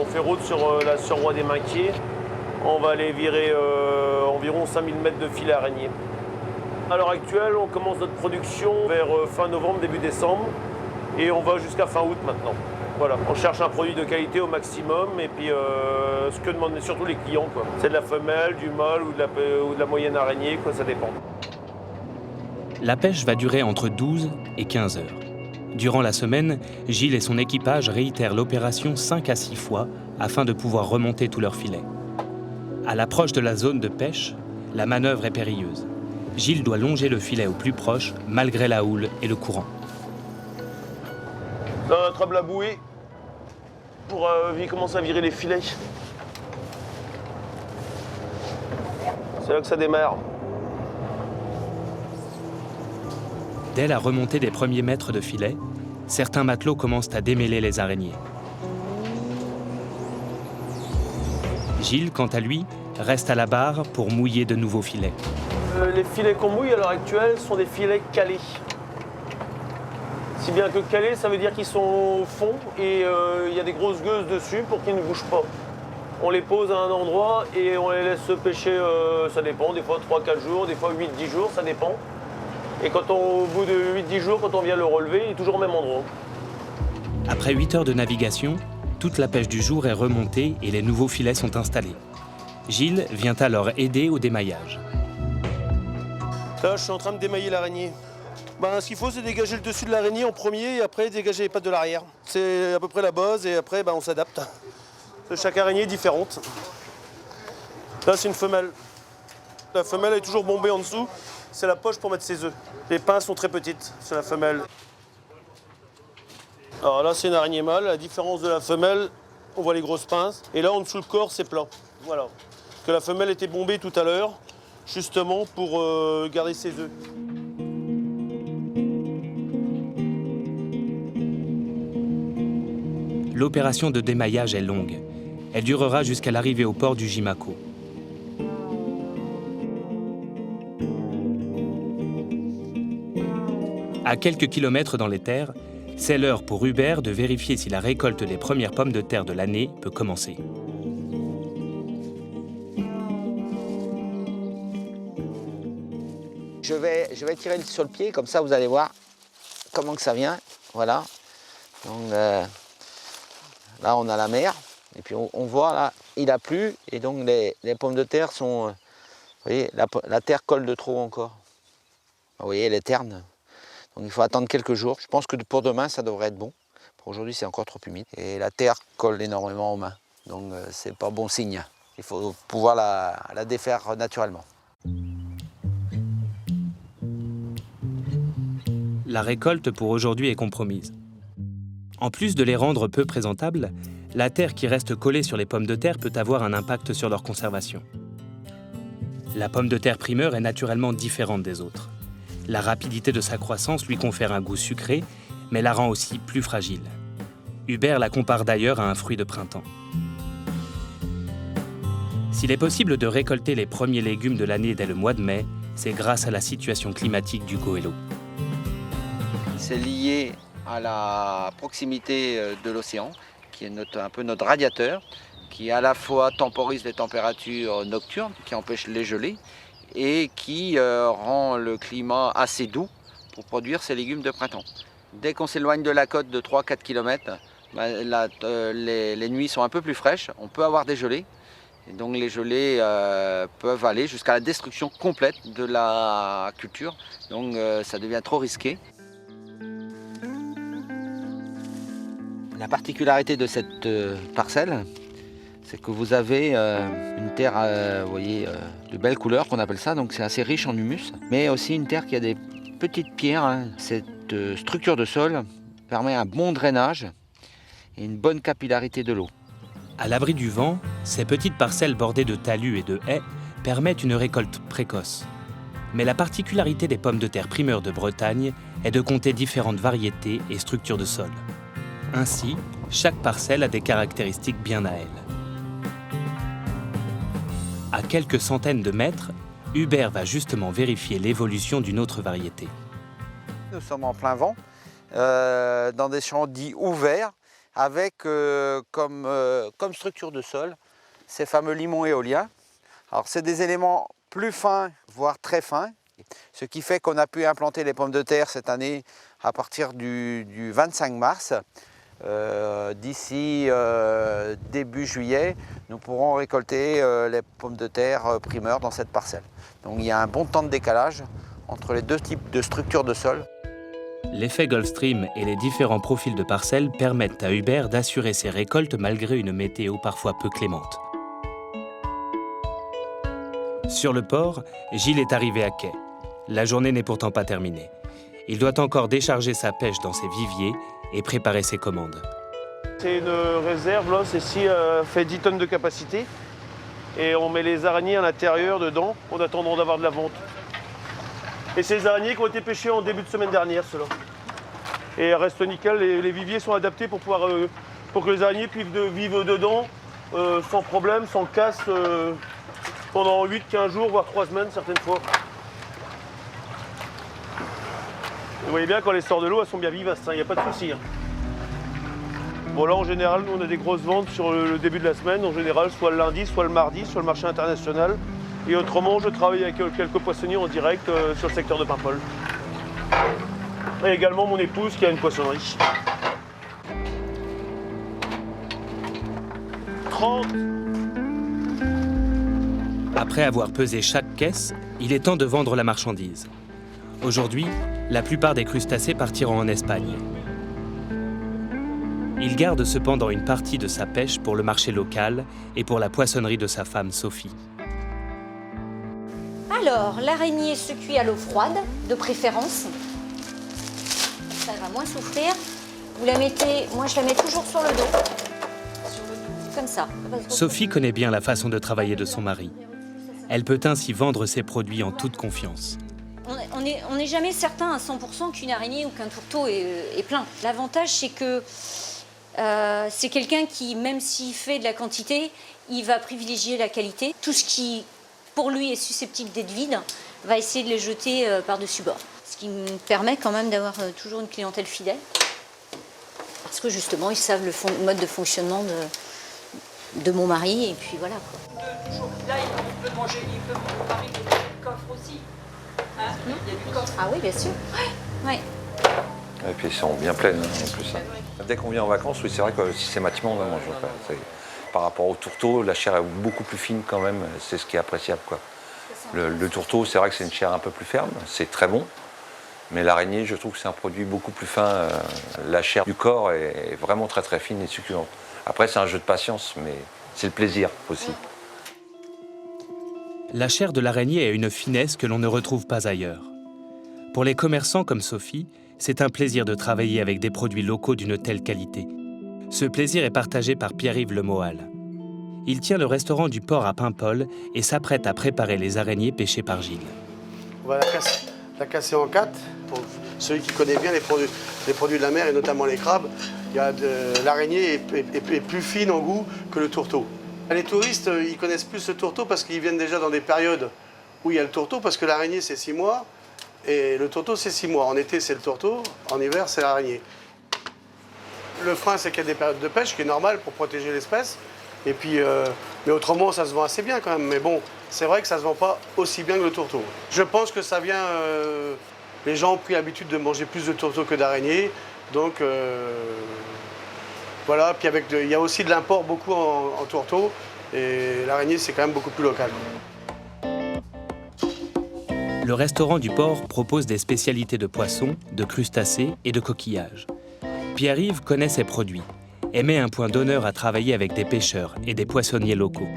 S15: on fait route sur la surroi des Minquiers. On va aller virer environ 5000 mètres de fil à araignée. À l'heure actuelle, on commence notre production vers fin novembre, début décembre, et on va jusqu'à fin août maintenant. Voilà, on cherche un produit de qualité au maximum, et puis ce que demandent surtout les clients, quoi. C'est de la femelle, du mâle ou de la moyenne araignée, quoi, ça dépend.
S14: La pêche va durer entre 12 et 15 heures. Durant la semaine, Gilles et son équipage réitèrent l'opération 5 à 6 fois afin de pouvoir remonter tous leurs filets. À l'approche de la zone de pêche, la manœuvre est périlleuse. Gilles doit longer le filet au plus proche, malgré la houle et le courant.
S15: Là, on attrape la bouée pour commencer à virer les filets. C'est là que ça démarre.
S14: Dès la remontée des premiers mètres de filet, certains matelots commencent à démêler les araignées. Gilles, quant à lui, reste à la barre pour mouiller de nouveaux filets.
S15: Les filets qu'on mouille à l'heure actuelle sont des filets calés. Si bien que calés, ça veut dire qu'ils sont au fond et il y a des grosses gueuses dessus pour qu'ils ne bougent pas. On les pose à un endroit et on les laisse pêcher, ça dépend, des fois 3-4 jours, des fois 8-10 jours, ça dépend. Et au bout de 8-10 jours, quand on vient le relever, il est toujours au même endroit.
S14: Après 8 heures de navigation, toute la pêche du jour est remontée et les nouveaux filets sont installés. Gilles vient alors aider au démaillage.
S15: Là, je suis en train de démailler l'araignée. Ce qu'il faut, c'est dégager le dessus de l'araignée en premier et après dégager les pattes de l'arrière. C'est à peu près la base et après, on s'adapte. Chaque araignée est différente. Là, c'est une femelle. La femelle est toujours bombée en dessous. C'est la poche pour mettre ses œufs. Les pinces sont très petites, c'est la femelle. Alors là, c'est une araignée mâle. À la différence de la femelle, on voit les grosses pinces. Et là, en dessous le corps, c'est plat. Voilà. Parce que la femelle était bombée tout à l'heure, justement pour garder ses œufs.
S14: L'opération de démaillage est longue. Elle durera jusqu'à l'arrivée au port du Jimaco. À quelques kilomètres dans les terres, c'est l'heure pour Hubert de vérifier si la récolte des premières pommes de terre de l'année peut commencer.
S16: Je vais tirer sur le pied, comme ça vous allez voir comment que ça vient. Voilà. Donc, là on a la mer, et puis on voit là, il a plu, et donc les pommes de terre sont... vous voyez, la terre colle de trop encore. Vous voyez, elle est terne. Donc il faut attendre quelques jours. Je pense que pour demain, ça devrait être bon. Pour aujourd'hui, c'est encore trop humide. Et la terre colle énormément aux mains. Donc c'est pas bon signe. Il faut pouvoir la défaire naturellement.
S14: La récolte pour aujourd'hui est compromise. En plus de les rendre peu présentables, la terre qui reste collée sur les pommes de terre peut avoir un impact sur leur conservation. La pomme de terre primeur est naturellement différente des autres. La rapidité de sa croissance lui confère un goût sucré, mais la rend aussi plus fragile. Hubert la compare d'ailleurs à un fruit de printemps. S'il est possible de récolter les premiers légumes de l'année dès le mois de mai, c'est grâce à la situation climatique du Goëlo.
S16: C'est lié à la proximité de l'océan, qui est un peu notre radiateur, qui à la fois temporise les températures nocturnes, qui empêche les gelées, et qui rend le climat assez doux pour produire ces légumes de printemps. Dès qu'on s'éloigne de la côte de 3-4 km, les nuits sont un peu plus fraîches, on peut avoir des gelées, et donc les gelées peuvent aller jusqu'à la destruction complète de la culture, donc ça devient trop risqué. La particularité de cette parcelle, c'est que vous avez une terre, vous voyez, de belles couleurs qu'on appelle ça, donc c'est assez riche en humus, mais aussi une terre qui a des petites pierres. Hein. Cette structure de sol permet un bon drainage et une bonne capillarité de l'eau.
S14: À l'abri du vent, ces petites parcelles bordées de talus et de haies permettent une récolte précoce. Mais la particularité des pommes de terre primeurs de Bretagne est de compter différentes variétés et structures de sol. Ainsi, chaque parcelle a des caractéristiques bien à elle. À quelques centaines de mètres, Hubert va justement vérifier l'évolution d'une autre variété.
S16: Nous sommes en plein vent, dans des champs dits ouverts, avec comme structure de sol ces fameux limons éoliens. Alors c'est des éléments plus fins, voire très fins, ce qui fait qu'on a pu implanter les pommes de terre cette année à partir du 25 mars. D'ici début juillet, nous pourrons récolter les pommes de terre primeurs dans cette parcelle. Donc il y a un bon temps de décalage entre les deux types de structures de sol.
S14: L'effet Gulfstream et les différents profils de parcelles permettent à Hubert d'assurer ses récoltes malgré une météo parfois peu clémente. Sur le port, Gilles est arrivé à quai. La journée n'est pourtant pas terminée. Il doit encore décharger sa pêche dans ses viviers et préparer ses commandes.
S15: C'est une réserve, là, celle-ci fait 10 tonnes de capacité. Et on met les araignées à l'intérieur, dedans, en attendant d'avoir de la vente. Et c'est les araignées qui ont été pêchées en début de semaine dernière, ceux-là. Et elles restent nickel, les viviers sont adaptés pour que les araignées puissent vivre dedans, sans problème, sans casse, pendant 8-15 jours, voire 3 semaines certaines fois. Vous voyez bien, quand elles sortent de l'eau, elles sont bien vivaces, il n'y a pas de souci. Bon, là, en général, nous, on a des grosses ventes sur le début de la semaine, en général, soit le lundi, soit le mardi, sur le marché international. Et autrement, je travaille avec quelques poissonniers en direct sur le secteur de Paimpol. Et également mon épouse qui a une poissonnerie. 30.
S14: Après avoir pesé chaque caisse, il est temps de vendre la marchandise. Aujourd'hui, la plupart des crustacés partiront en Espagne. Il garde cependant une partie de sa pêche pour le marché local et pour la poissonnerie de sa femme Sophie.
S17: Alors, l'araignée se cuit à l'eau froide, de préférence. Ça va moins souffrir. Vous la mettez, moi je la mets toujours sur le dos. Comme ça.
S14: Sophie connaît bien la façon de travailler de son mari. Elle peut ainsi vendre ses produits en toute confiance.
S17: On n'est jamais certain à 100% qu'une araignée ou qu'un tourteau est plein. L'avantage, c'est que c'est quelqu'un qui, même s'il fait de la quantité, il va privilégier la qualité. Tout ce qui, pour lui, est susceptible d'être vide, va essayer de les jeter par-dessus bord. Ce qui me permet quand même d'avoir toujours une clientèle fidèle. Parce que justement, ils savent le mode de fonctionnement de mon mari, et puis voilà, quoi.
S12: Là, il peut manger, mon mari peut manger le coffre aussi. Hein, il y a du coffre.
S17: Ah oui, bien sûr. Ouais.
S18: Et puis elles sont bien pleines en plus. Dès qu'on vient en vacances, oui, c'est vrai que systématiquement on en mange. Par rapport au tourteau, la chair est beaucoup plus fine quand même, c'est ce qui est appréciable, quoi. Le tourteau, c'est vrai que c'est une chair un peu plus ferme, c'est très bon. Mais l'araignée, je trouve que c'est un produit beaucoup plus fin. La chair du corps est vraiment très très fine et succulente. Après, c'est un jeu de patience, mais c'est le plaisir aussi.
S14: La chair de l'araignée a une finesse que l'on ne retrouve pas ailleurs. Pour les commerçants comme Sophie, c'est un plaisir de travailler avec des produits locaux d'une telle qualité. Ce plaisir est partagé par Pierre-Yves Lemoal. Il tient le restaurant du port à Paimpol et s'apprête à préparer les araignées pêchées par Gilles.
S19: On va la casser en 4. Pour celui qui connaît bien les produits de la mer et notamment les crabes, l'araignée est plus fine en goût que le tourteau. Les touristes, ils connaissent plus le tourteau parce qu'ils viennent déjà dans des périodes où il y a le tourteau, parce que l'araignée c'est 6 mois et le tourteau c'est 6 mois. En été c'est le tourteau, en hiver c'est l'araignée. Le frein c'est qu'il y a des périodes de pêche, qui est normal pour protéger l'espèce. Et puis, mais autrement ça se vend assez bien quand même. Mais bon, c'est vrai que ça se vend pas aussi bien que le tourteau. Je pense que ça vient... les gens ont pris l'habitude de manger plus de tourteaux que d'araignées. Donc voilà, puis il y a aussi de l'import beaucoup en tourteau. Et l'araignée c'est quand même beaucoup plus local.
S14: Le restaurant du port propose des spécialités de poissons, de crustacés et de coquillages. Pierre-Yves connaît ses produits et met un point d'honneur à travailler avec des pêcheurs et des poissonniers locaux.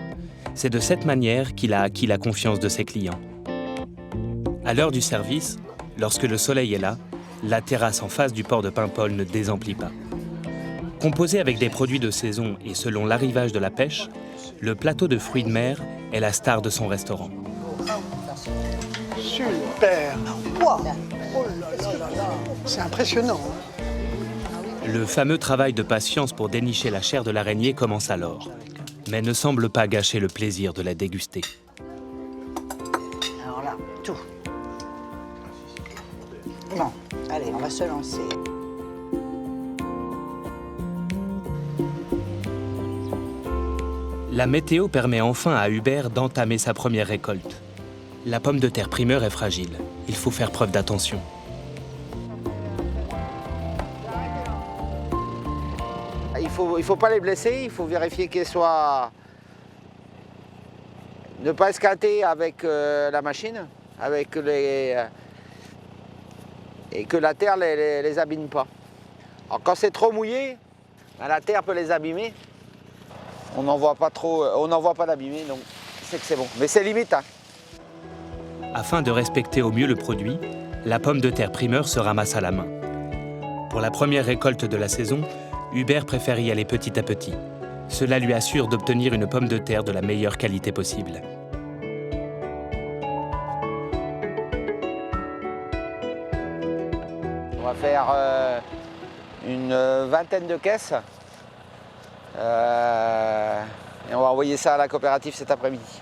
S14: C'est de cette manière qu'il a acquis la confiance de ses clients. À l'heure du service, lorsque le soleil est là, la terrasse en face du port de Paimpol ne désemplit pas. Composé avec des produits de saison et selon l'arrivage de la pêche, le plateau de fruits de mer est la star de son restaurant.
S20: Super! Wow. Oh là là là! C'est impressionnant.
S14: Le fameux travail de patience pour dénicher la chair de l'araignée commence alors, mais ne semble pas gâcher le plaisir de la déguster.
S20: Alors là, tout. Bon, allez, on va se lancer.
S14: La météo permet enfin à Hubert d'entamer sa première récolte. La pomme de terre primeur est fragile. Il faut faire preuve d'attention.
S16: Il faut pas les blesser, il faut vérifier qu'elles soient... Ne pas escater avec la machine, avec les... et que la terre les abîme pas. Alors quand c'est trop mouillé, la terre peut les abîmer. On n'en voit pas trop, on n'en voit pas l'abîmer, donc c'est que c'est bon. Mais c'est limite, hein.
S14: Afin de respecter au mieux le produit, la pomme de terre primeur se ramasse à la main. Pour la première récolte de la saison, Hubert préfère y aller petit à petit. Cela lui assure d'obtenir une pomme de terre de la meilleure qualité possible.
S16: On va faire une vingtaine de caisses. Et on va envoyer ça à la coopérative cet après-midi.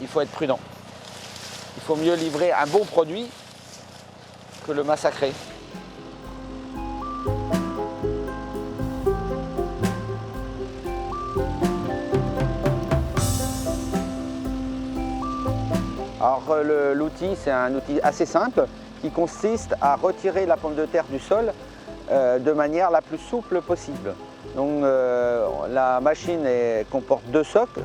S16: Il faut être prudent. Il faut mieux livrer un bon produit que le massacrer. Alors l'outil, c'est un outil assez simple qui consiste à retirer la pomme de terre du sol de manière la plus souple possible. Donc la machine comporte 2 socles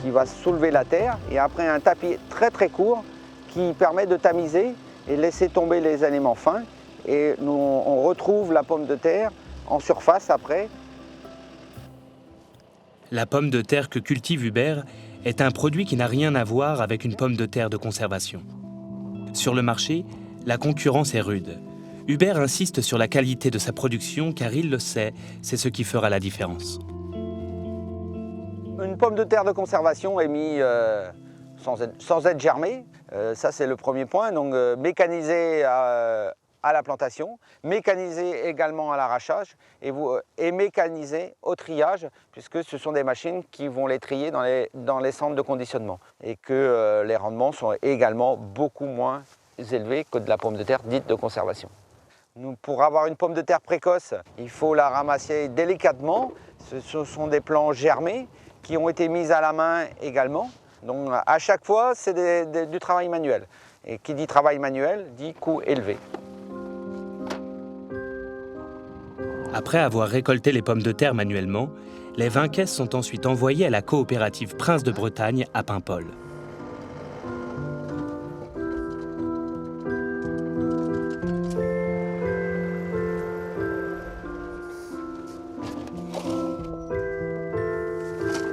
S16: qui va soulever la terre et après un tapis très très court qui permet de tamiser et laisser tomber les éléments fins. Et on retrouve la pomme de terre en surface après.
S14: La pomme de terre que cultive Hubert est un produit qui n'a rien à voir avec une pomme de terre de conservation. Sur le marché, la concurrence est rude. Hubert insiste sur la qualité de sa production car il le sait, c'est ce qui fera la différence.
S16: Une pomme de terre de conservation est mise sans être germée. Ça, c'est le premier point. Donc, mécanisée à la plantation, mécanisée également à l'arrachage et mécanisée au triage, puisque ce sont des machines qui vont les trier dans les centres de conditionnement. Et que les rendements sont également beaucoup moins élevés que de la pomme de terre dite de conservation. Pour avoir une pomme de terre précoce, il faut la ramasser délicatement. Ce sont des plants germés qui ont été mis à la main également. Donc à chaque fois, c'est du travail manuel. Et qui dit travail manuel, dit coût élevé.
S14: Après avoir récolté les pommes de terre manuellement, les 20 caisses sont ensuite envoyées à la coopérative Prince de Bretagne à Paimpol.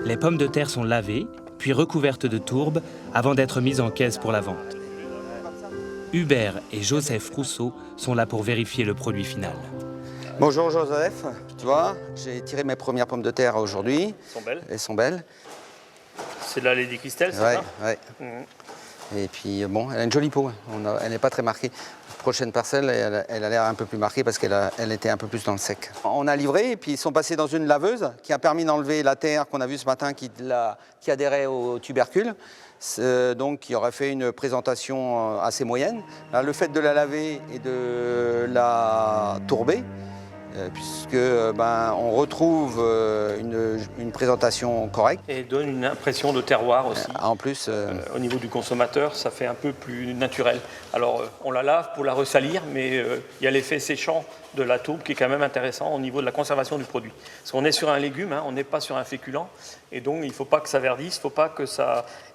S14: Les pommes de terre sont lavées, puis recouvertes de tourbe avant d'être mises en caisse pour la vente. Hubert et Joseph Rousseau sont là pour vérifier le produit final.
S16: Bonjour Joseph, tu vois, j'ai tiré mes premières pommes de terre aujourd'hui.
S21: Elles sont belles.
S16: Elles sont belles.
S21: C'est de la Lady Christelle, c'est
S16: ouais,
S21: ça?
S16: Ouais. Et puis bon, elle a une jolie peau, elle n'est pas très marquée. La prochaine parcelle, elle a l'air un peu plus marquée parce qu'elle était un peu plus dans le sec. On a livré et puis ils sont passés dans une laveuse qui a permis d'enlever la terre qu'on a vue ce matin qui adhérait au tubercule. Donc qui aurait fait une présentation assez moyenne. Là, le fait de la laver et de la tourber, puisque on retrouve une présentation correcte.
S21: Et donne une impression de terroir aussi.
S16: En plus,
S21: au niveau du consommateur, ça fait un peu plus naturel. Alors on la lave pour la ressalir, mais il y a l'effet séchant de la tourbe qui est quand même intéressant au niveau de la conservation du produit. Parce qu'on est sur un légume, on n'est pas sur un féculent, et donc il ne faut pas que ça verdisse,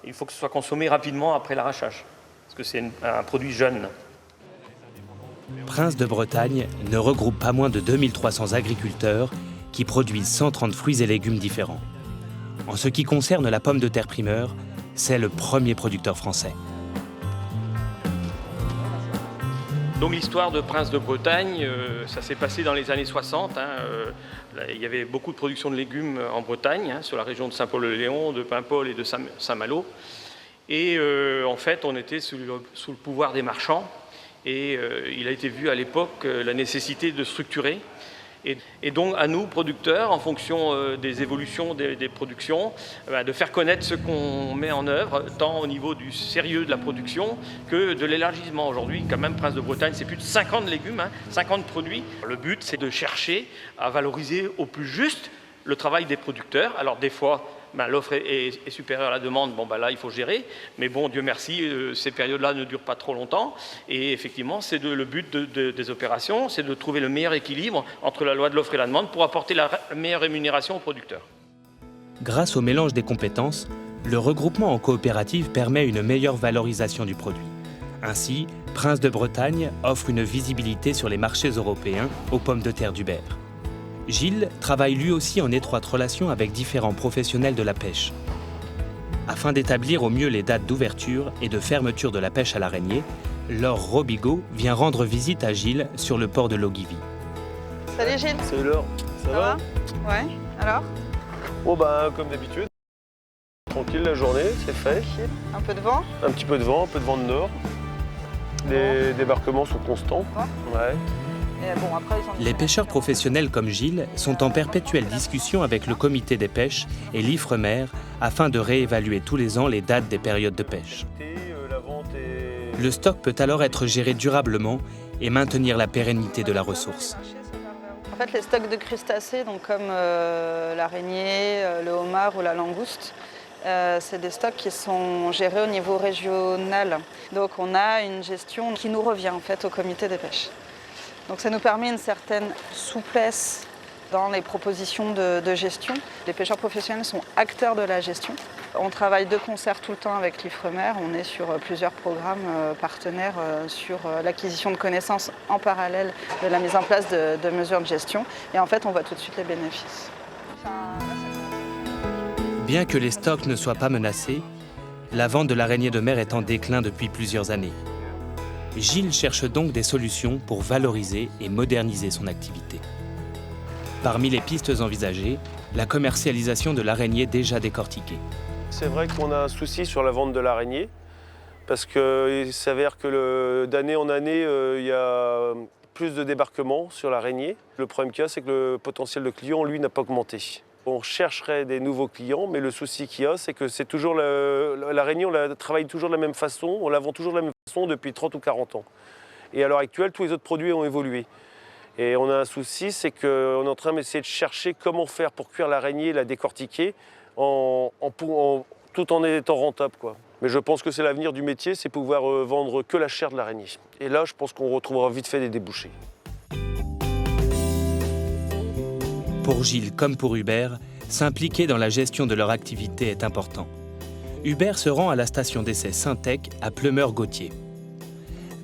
S21: il faut que ce soit consommé rapidement après l'arrachage, parce que c'est un produit jeune.
S14: Prince de Bretagne ne regroupe pas moins de 2300 agriculteurs qui produisent 130 fruits et légumes différents. En ce qui concerne la pomme de terre primeur, c'est le premier producteur français.
S21: Donc l'histoire de Prince de Bretagne, ça s'est passé dans les années 60. Il y avait beaucoup de production de légumes en Bretagne, sur la région de Saint-Paul-le-Léon, de Paimpol et de Saint-Malo. Et en fait, on était sous le pouvoir des marchands. Et il a été vu à l'époque la nécessité de structurer. Et donc à nous, producteurs, en fonction des évolutions des productions, de faire connaître ce qu'on met en œuvre, tant au niveau du sérieux de la production que de l'élargissement. Aujourd'hui, quand même, Prince de Bretagne, c'est plus de 50 légumes, 50 produits. Le but, c'est de chercher à valoriser au plus juste le travail des producteurs. Alors des fois, l'offre est supérieure à la demande, là il faut gérer, mais bon, Dieu merci, ces périodes-là ne durent pas trop longtemps, et effectivement, le but des opérations, c'est de trouver le meilleur équilibre entre la loi de l'offre et la demande pour apporter la meilleure rémunération aux producteurs.
S14: Grâce au mélange des compétences, le regroupement en coopérative permet une meilleure valorisation du produit. Ainsi, Prince de Bretagne offre une visibilité sur les marchés européens aux pommes de terre d'Hubert. Gilles travaille lui aussi en étroite relation avec différents professionnels de la pêche. Afin d'établir au mieux les dates d'ouverture et de fermeture de la pêche à l'araignée, Laure Robigot vient rendre visite à Gilles sur le port de Logivy.
S4: Salut Gilles.
S15: Salut Laure, ça va?
S4: Ouais, alors?
S15: Bon ben comme d'habitude, tranquille la journée, c'est fait.
S4: Tranquille. Un peu de vent?
S15: Un petit peu de vent, un peu de vent de nord. Les débarquements sont constants. Ouais.
S4: Et bon, après,
S14: Les pêcheurs professionnels comme Gilles sont en perpétuelle discussion avec le comité des pêches et l'Ifremer afin de réévaluer tous les ans les dates des périodes de pêche. Le stock peut alors être géré durablement et maintenir la pérennité de la ressource.
S4: En fait, les stocks de crustacés, donc comme l'araignée, le homard ou la langouste, c'est des stocks qui sont gérés au niveau régional. Donc on a une gestion qui nous revient en fait au comité des pêches. Donc ça nous permet une certaine souplesse dans les propositions de gestion. Les pêcheurs professionnels sont acteurs de la gestion. On travaille de concert tout le temps avec l'Ifremer. On est sur plusieurs programmes partenaires sur l'acquisition de connaissances en parallèle de la mise en place de mesures de gestion. Et en fait, on voit tout de suite les bénéfices.
S14: Bien que les stocks ne soient pas menacés, la vente de l'araignée de mer est en déclin depuis plusieurs années. Gilles cherche donc des solutions pour valoriser et moderniser son activité. Parmi les pistes envisagées, la commercialisation de l'araignée déjà décortiquée.
S15: C'est vrai qu'on a un souci sur la vente de l'araignée, parce qu'il s'avère que d'année en année, il y a plus de débarquements sur l'araignée. Le problème qu'il y a, c'est que le potentiel de client, lui, n'a pas augmenté. On chercherait des nouveaux clients, mais le souci qu'il y a, c'est que c'est toujours l'araignée, on la travaille toujours de la même façon, on la vend toujours de la même façon depuis 30 ou 40 ans. Et à l'heure actuelle, tous les autres produits ont évolué. Et on a un souci, c'est qu'on est en train d'essayer de chercher comment faire pour cuire l'araignée et la décortiquer tout en étant rentable, quoi. Mais je pense que c'est l'avenir du métier, c'est pouvoir vendre que la chair de l'araignée. Et là, je pense qu'on retrouvera vite fait des débouchés.
S14: Pour Gilles comme pour Hubert, s'impliquer dans la gestion de leur activité est important. Hubert se rend à la station d'essai Syntec à Pleumeur-Gautier.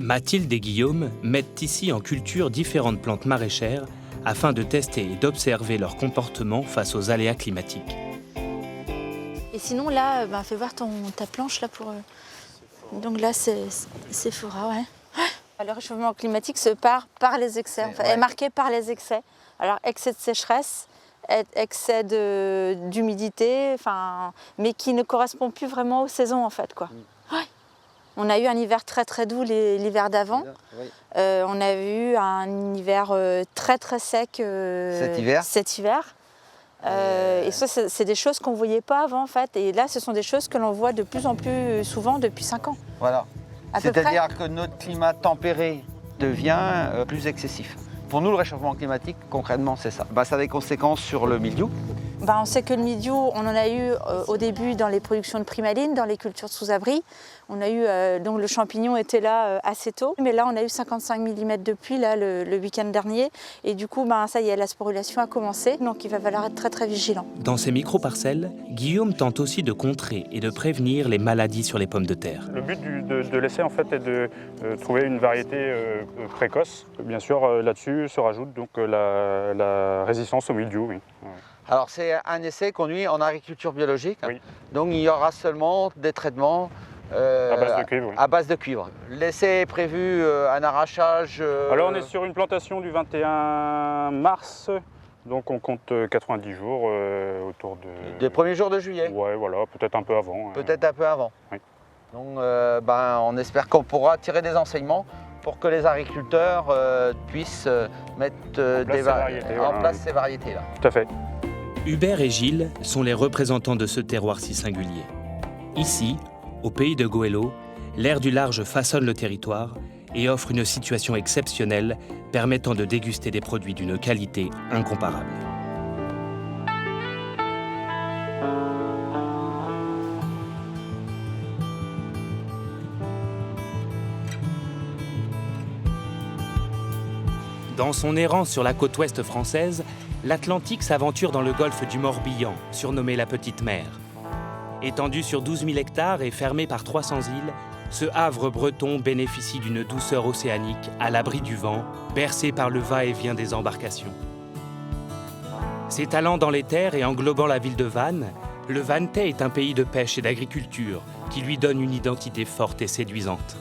S14: Mathilde et Guillaume mettent ici en culture différentes plantes maraîchères afin de tester et d'observer leur comportement face aux aléas climatiques.
S22: Et sinon là, fais voir ta planche là pour. Donc là c'est Sephora, ouais. Le réchauffement climatique se part par les excès, est marqué par les excès. Alors excès de sécheresse, excès d'humidité, mais qui ne correspond plus vraiment aux saisons en fait, quoi. Ouais. On a eu un hiver très très doux l'hiver d'avant. On a eu un hiver très très sec cet hiver. Et ça, c'est des choses qu'on ne voyait pas avant en fait. Et là, ce sont des choses que l'on voit de plus en plus souvent depuis 5 ans.
S16: Voilà. C'est-à-dire que notre climat tempéré devient plus excessif. Pour nous, le réchauffement climatique, concrètement, c'est ça. Ça a des conséquences sur le mildiou.
S22: On sait que le mildiou, on en a eu au début dans les productions de primaline, dans les cultures sous abri. On a eu, donc le champignon était là assez tôt, mais là on a eu 55 mm de pluie là, le week-end dernier. Et du coup, ça y est, la sporulation a commencé, donc il va falloir être très très vigilant.
S14: Dans ces micro-parcelles, Guillaume tente aussi de contrer et de prévenir les maladies sur les pommes de terre.
S23: Le but de l'essai en fait est de trouver une variété précoce. Bien sûr, là-dessus se rajoute donc la résistance au mildiou. Oui.
S16: Alors c'est un essai conduit en agriculture biologique, donc il y aura seulement des traitements à base de cuivre. L'essai est prévu un arrachage...
S23: Alors on est sur une plantation du 21 mars, donc on compte 90 jours autour de...
S16: Des premiers jours de juillet.
S23: Ouais, voilà, peut-être un peu avant.
S16: Peut-être un peu avant.
S23: Oui.
S16: Donc on espère qu'on pourra tirer des enseignements pour que les agriculteurs puissent mettre en place ces variétés-là.
S23: Tout à fait.
S14: Hubert et Gilles sont les représentants de ce terroir si singulier. Ici, au pays de Goëlo, l'air du large façonne le territoire et offre une situation exceptionnelle permettant de déguster des produits d'une qualité incomparable. Dans son errance sur la côte ouest française, l'Atlantique s'aventure dans le golfe du Morbihan, surnommé la Petite Mer. Étendu sur 12 000 hectares et fermé par 300 îles, ce havre breton bénéficie d'une douceur océanique à l'abri du vent, bercé par le va-et-vient des embarcations. S'étalant dans les terres et englobant la ville de Vannes, le Vantais est un pays de pêche et d'agriculture qui lui donne une identité forte et séduisante.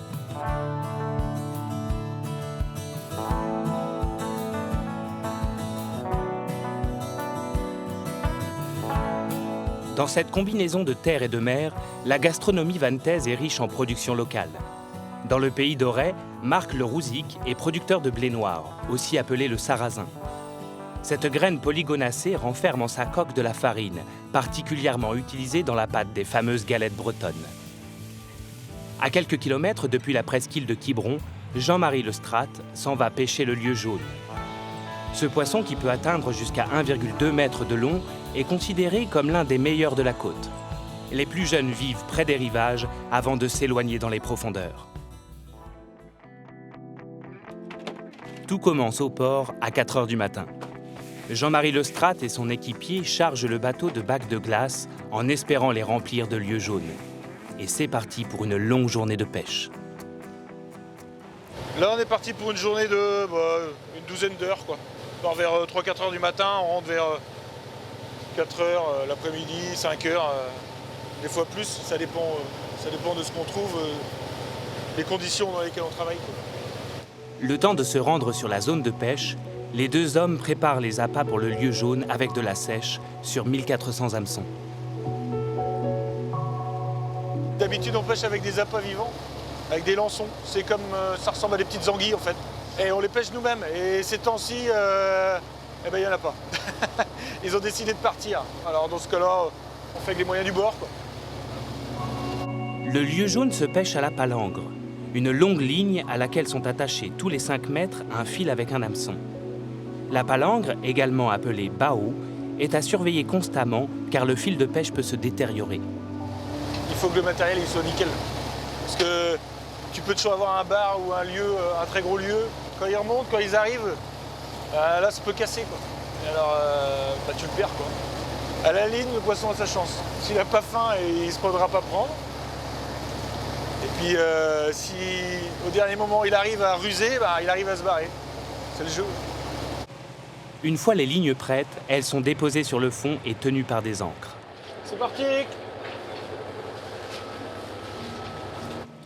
S14: Dans cette combinaison de terre et de mer, la gastronomie vantaise est riche en production locale. Dans le pays d'Auray, Marc Le Rouzic est producteur de blé noir, aussi appelé le sarrasin. Cette graine polygonacée renferme en sa coque de la farine, particulièrement utilisée dans la pâte des fameuses galettes bretonnes. À quelques kilomètres depuis la presqu'île de Quiberon, Jean-Marie Lestrate s'en va pêcher le lieu jaune. Ce poisson, qui peut atteindre jusqu'à 1,2 m de long, est considéré comme l'un des meilleurs de la côte. Les plus jeunes vivent près des rivages avant de s'éloigner dans les profondeurs. Tout commence au port à 4 h du matin. Jean-Marie Lestrate et son équipier chargent le bateau de bacs de glace en espérant les remplir de lieux jaunes. Et c'est parti pour une longue journée de pêche.
S2: Là, on est parti pour une journée de une douzaine d'heures, quoi. On part vers 3-4 heures du matin, on rentre vers 4 heures l'après-midi, 5 heures, des fois plus, ça dépend de ce qu'on trouve, les conditions dans lesquelles on travaille, quoi.
S14: Le temps de se rendre sur la zone de pêche, les deux hommes préparent les appâts pour le lieu jaune avec de la sèche sur 1400 hameçons.
S2: D'habitude, on pêche avec des appâts vivants, avec des lançons. C'est comme, ça ressemble à des petites anguilles en fait. Et on les pêche nous-mêmes. Et ces temps-ci, il n'y en a pas. Ils ont décidé de partir. Alors dans ce cas-là, on fait avec les moyens du bord, quoi.
S14: Le lieu jaune se pêche à la palangre, une longue ligne à laquelle sont attachés tous les 5 mètres un fil avec un hameçon. La palangre, également appelée bao, est à surveiller constamment car le fil de pêche peut se détériorer.
S2: Il faut que le matériel il soit nickel. Parce que tu peux toujours avoir un bar ou un lieu, un très gros lieu. Quand ils remontent, quand ils arrivent, là ça peut casser, quoi. Et alors tu le perds, quoi. À la ligne, le poisson a sa chance. S'il n'a pas faim, il ne se faudra pas prendre. Et puis si au dernier moment il arrive à ruser, il arrive à se barrer. C'est le jeu.
S14: Une fois les lignes prêtes, elles sont déposées sur le fond et tenues par des ancres.
S2: C'est parti!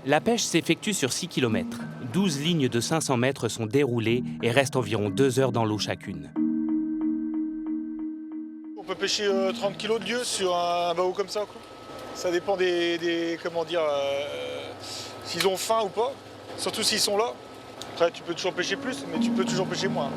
S14: La pêche s'effectue sur 6 km. 12 lignes de 500 mètres sont déroulées et restent environ 2 heures dans l'eau chacune.
S2: On peut pêcher 30 kg de lieu sur un bao comme ça, quoi. Ça dépend s'ils ont faim ou pas, surtout s'ils sont là. Après, tu peux toujours pêcher plus, mais tu peux toujours pêcher moins.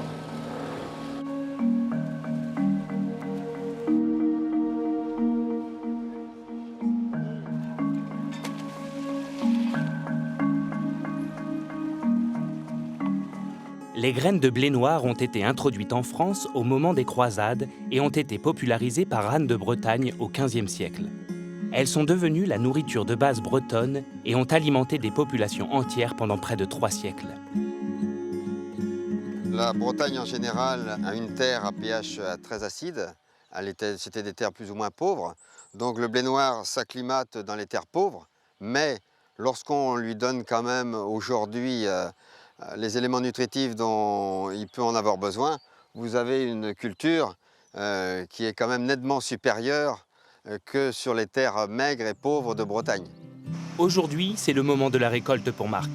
S14: Les graines de blé noir ont été introduites en France au moment des croisades et ont été popularisées par Anne de Bretagne au XVe siècle. Elles sont devenues la nourriture de base bretonne et ont alimenté des populations entières pendant près de 3 siècles.
S5: La Bretagne en général a une terre à pH très acide. C'était des terres plus ou moins pauvres. Donc le blé noir s'acclimate dans les terres pauvres, mais lorsqu'on lui donne quand même aujourd'hui les éléments nutritifs dont il peut en avoir besoin, vous avez une culture qui est quand même nettement supérieure que sur les terres maigres et pauvres de Bretagne.
S14: Aujourd'hui, c'est le moment de la récolte pour Marc.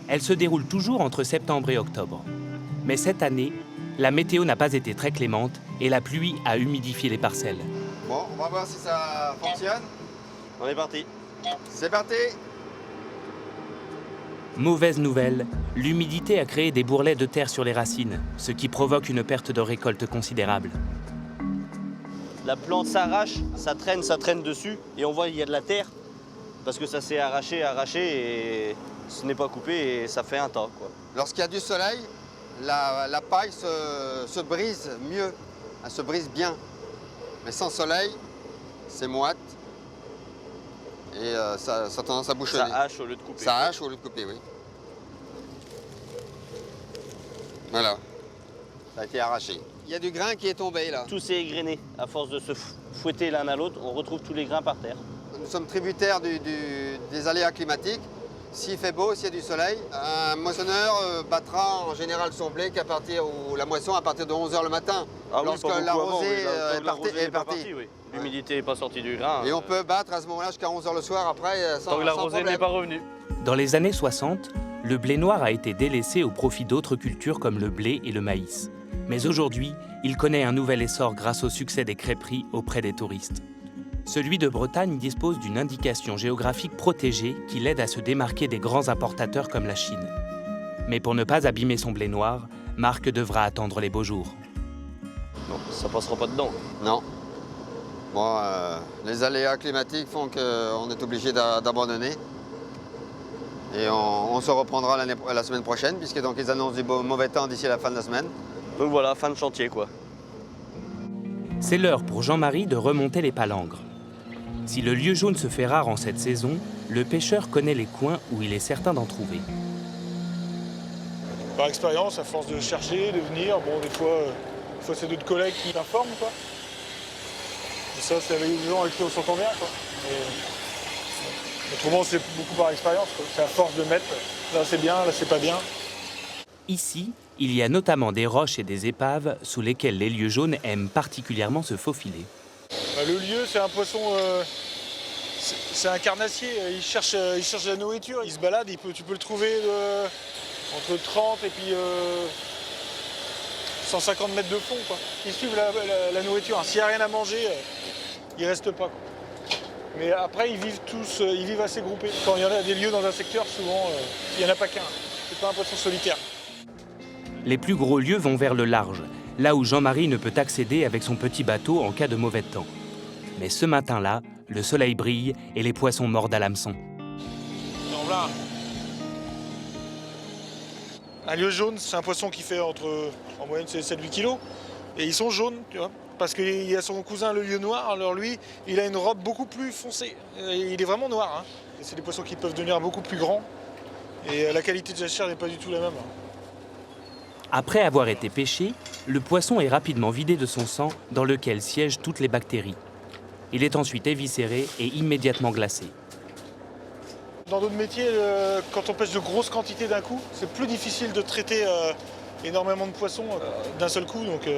S14: Elle se déroule toujours entre septembre et octobre. Mais cette année, la météo n'a pas été très clémente et la pluie a humidifié les parcelles.
S5: Bon, on va voir si ça fonctionne.
S15: On est parti.
S5: C'est parti!
S14: Mauvaise nouvelle, l'humidité a créé des bourrelets de terre sur les racines, ce qui provoque une perte de récolte considérable.
S15: La plante s'arrache, ça traîne dessus et on voit qu'il y a de la terre parce que ça s'est arraché et ce n'est pas coupé et ça fait un tas, quoi.
S5: Lorsqu'il y a du soleil, la paille se brise mieux, elle se brise bien. Mais sans soleil, c'est moite et ça a tendance à bouchonner.
S15: Ça hache au lieu de couper.
S5: Ça hache au lieu de couper, oui. Voilà, ça a été arraché. Il y a du grain qui est tombé là.
S15: Tout s'est égrené. À force de se fouetter l'un à l'autre, on retrouve tous les grains par terre.
S5: Nous sommes tributaires des aléas climatiques. S'il fait beau, s'il y a du soleil, un moissonneur battra en général son blé qu'à partir, ou la moisson à partir de 11 h le matin, lorsque la rosée est partie.
S15: Oui. L'humidité n'est pas sortie du grain.
S5: Et on peut battre à ce moment-là jusqu'à 11 h le soir après sans
S15: tant que la
S5: sans
S15: rosée
S5: problème.
S15: n'est pas revenue.
S14: Dans les années 60, le blé noir a été délaissé au profit d'autres cultures comme le blé et le maïs. Mais aujourd'hui, il connaît un nouvel essor grâce au succès des crêperies auprès des touristes. Celui de Bretagne dispose d'une indication géographique protégée qui l'aide à se démarquer des grands importateurs comme la Chine. Mais pour ne pas abîmer son blé noir, Marc devra attendre les beaux jours.
S15: Non, ça passera pas dedans.
S5: Non. Bon, les aléas climatiques font qu'on est obligé d'abandonner. Et on se reprendra la semaine prochaine, puisque donc ils annoncent du mauvais temps d'ici la fin de la semaine.
S15: Donc voilà, fin de chantier quoi.
S14: C'est l'heure pour Jean-Marie de remonter les palangres. Si le lieu jaune se fait rare en cette saison, le pêcheur connaît les coins où il est certain d'en trouver.
S2: Par expérience, à force de chercher, de venir, bon, des fois c'est d'autres collègues qui t'informent, quoi. Et ça, c'est avec les gens avec qui on s'entend bien, quoi. Autrement, c'est beaucoup par expérience, quoi. C'est à force de mettre, là c'est bien, là c'est pas bien.
S14: Ici, il y a notamment des roches et des épaves sous lesquelles les lieux jaunes aiment particulièrement se faufiler.
S2: Le lieu, c'est un poisson, c'est un carnassier, il cherche la nourriture, il se balade, tu peux le trouver entre 30 et puis 150 mètres de fond, quoi. Ils suivent la nourriture, s'il n'y a rien à manger, ils ne restent pas, quoi. Mais après, ils vivent assez groupés. Quand il y en a des lieux dans un secteur, souvent, il n'y en a pas qu'un, c'est pas un poisson solitaire.
S14: Les plus gros lieux vont vers le large, là où Jean-Marie ne peut accéder avec son petit bateau en cas de mauvais temps. Mais ce matin-là, le soleil brille et les poissons mordent à l'hameçon.
S2: Donc là, un lieu jaune, c'est un poisson qui fait en moyenne, c'est 7-8 kilos. Et ils sont jaunes, tu vois, parce qu'il y a son cousin, le lieu noir. Alors lui, il a une robe beaucoup plus foncée. Il est vraiment noir, hein. Et c'est des poissons qui peuvent devenir beaucoup plus grands. Et la qualité de la chair n'est pas du tout la même, hein.
S14: Après avoir été pêché, le poisson est rapidement vidé de son sang dans lequel siègent toutes les bactéries. Il est ensuite éviscéré et immédiatement glacé.
S2: Dans d'autres métiers, quand on pêche de grosses quantités d'un coup, c'est plus difficile de traiter énormément de poissons d'un seul coup, donc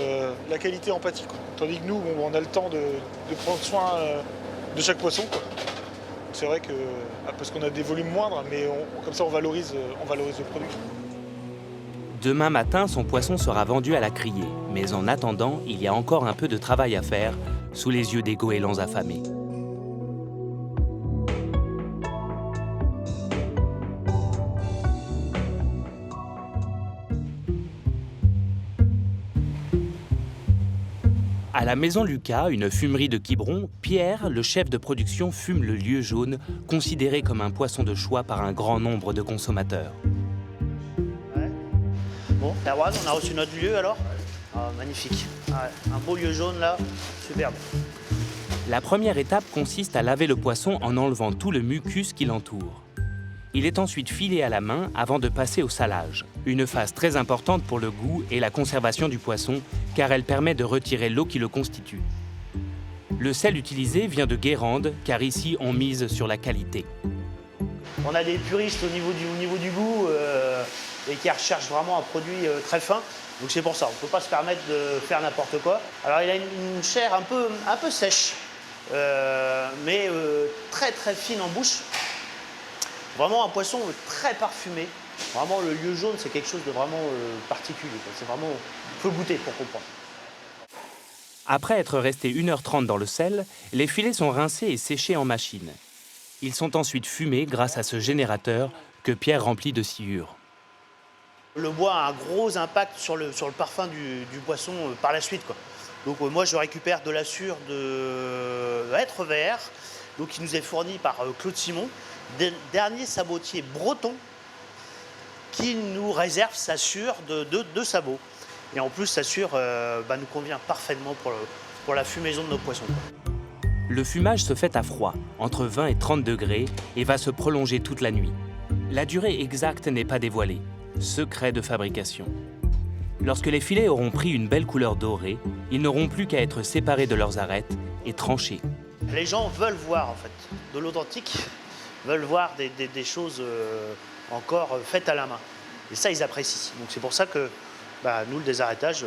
S2: la qualité en pâtit, quoi. Tandis que nous, on a le temps de prendre soin de chaque poisson, quoi. C'est vrai que, parce qu'on a des volumes moindres, mais comme ça on valorise le produit.
S14: Demain matin, son poisson sera vendu à la criée. Mais en attendant, il y a encore un peu de travail à faire sous les yeux des goélands affamés. À la maison Lucas, une fumerie de Quiberon, Pierre, le chef de production, fume le lieu jaune, considéré comme un poisson de choix par un grand nombre de consommateurs.
S6: Bon, Erwan, on a reçu notre lieu alors. Ah, magnifique. Ouais, un beau lieu jaune là, superbe.
S14: La première étape consiste à laver le poisson en enlevant tout le mucus qui l'entoure. Il est ensuite filé à la main avant de passer au salage, une phase très importante pour le goût et la conservation du poisson, car elle permet de retirer l'eau qui le constitue. Le sel utilisé vient de Guérande, car ici on mise sur la qualité.
S6: On a des puristes au niveau du goût et qui recherchent vraiment un produit très fin. Donc c'est pour ça, on ne peut pas se permettre de faire n'importe quoi. Alors il a une chair un peu sèche, mais très très fine en bouche. Vraiment un poisson très parfumé. Vraiment le lieu jaune, c'est quelque chose de vraiment particulier. C'est vraiment, il faut goûter pour comprendre.
S14: Après être restés 1h30 dans le sel, les filets sont rincés et séchés en machine. Ils sont ensuite fumés grâce à ce générateur que Pierre remplit de sciure.
S6: Le bois a un gros impact sur le parfum du poisson par la suite, quoi. Donc moi je récupère de la sciure de hêtre vert, donc qui nous est fourni par Claude Simon, dernier sabotier breton qui nous réserve sa sciure de sabot. Et en plus sa sciure nous convient parfaitement pour la fumaison de nos poissons, quoi.
S14: Le fumage se fait à froid, entre 20 et 30 degrés, et va se prolonger toute la nuit. La durée exacte n'est pas dévoilée. Secret de fabrication. Lorsque les filets auront pris une belle couleur dorée, ils n'auront plus qu'à être séparés de leurs arêtes et tranchés.
S6: Les gens veulent voir en fait de l'authentique, veulent voir des choses encore faites à la main. Et ça, ils apprécient. Donc c'est pour ça que nous, le désarrêtage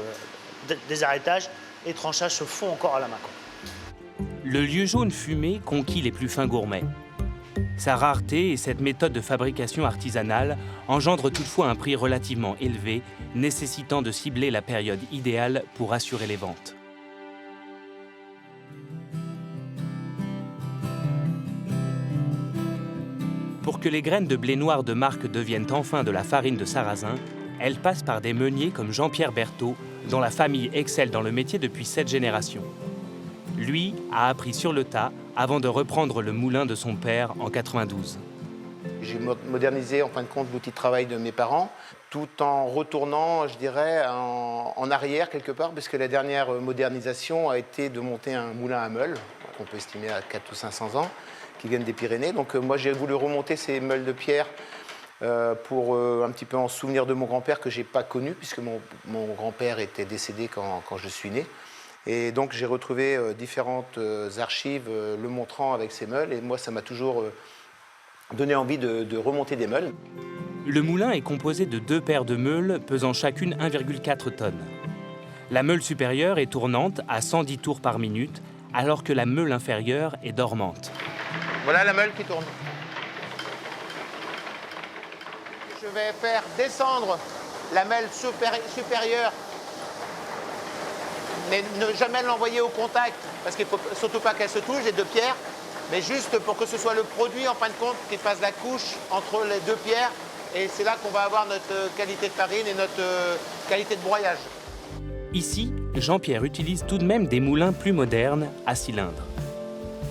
S6: et tranchage se font encore à la main, quoi.
S14: Le lieu jaune fumé conquit les plus fins gourmets. Sa rareté et cette méthode de fabrication artisanale engendrent toutefois un prix relativement élevé, nécessitant de cibler la période idéale pour assurer les ventes. Pour que les graines de blé noir de marque deviennent enfin de la farine de sarrasin, elles passent par des meuniers comme Jean-Pierre Berthaud, dont la famille excelle dans le métier depuis 7 générations. Lui a appris sur le tas avant de reprendre le moulin de son père en 92.
S7: J'ai modernisé en fin de compte l'outil de travail de mes parents, tout en retournant, je dirais, en arrière quelque part, puisque la dernière modernisation a été de monter un moulin à meules, qu'on peut estimer à 400 ou 500 ans, qui viennent des Pyrénées. Donc moi j'ai voulu remonter ces meules de pierre pour un petit peu en souvenir de mon grand-père que je n'ai pas connu, puisque mon grand-père était décédé quand je suis né. Et donc j'ai retrouvé différentes archives le montrant avec ces meules, et moi ça m'a toujours donné envie de remonter des meules.
S14: Le moulin est composé de 2 paires de meules pesant chacune 1,4 tonnes. La meule supérieure est tournante à 110 tours par minute, alors que la meule inférieure est dormante.
S7: Voilà la meule qui tourne. Je vais faire descendre la meule supérieure, mais ne jamais l'envoyer au contact, parce qu'il ne faut surtout pas qu'elle se touche, les 2 pierres, mais juste pour que ce soit le produit, en fin de compte, qui fasse la couche entre les 2 pierres, et c'est là qu'on va avoir notre qualité de farine et notre qualité de broyage.
S14: Ici, Jean-Pierre utilise tout de même des moulins plus modernes, à cylindre.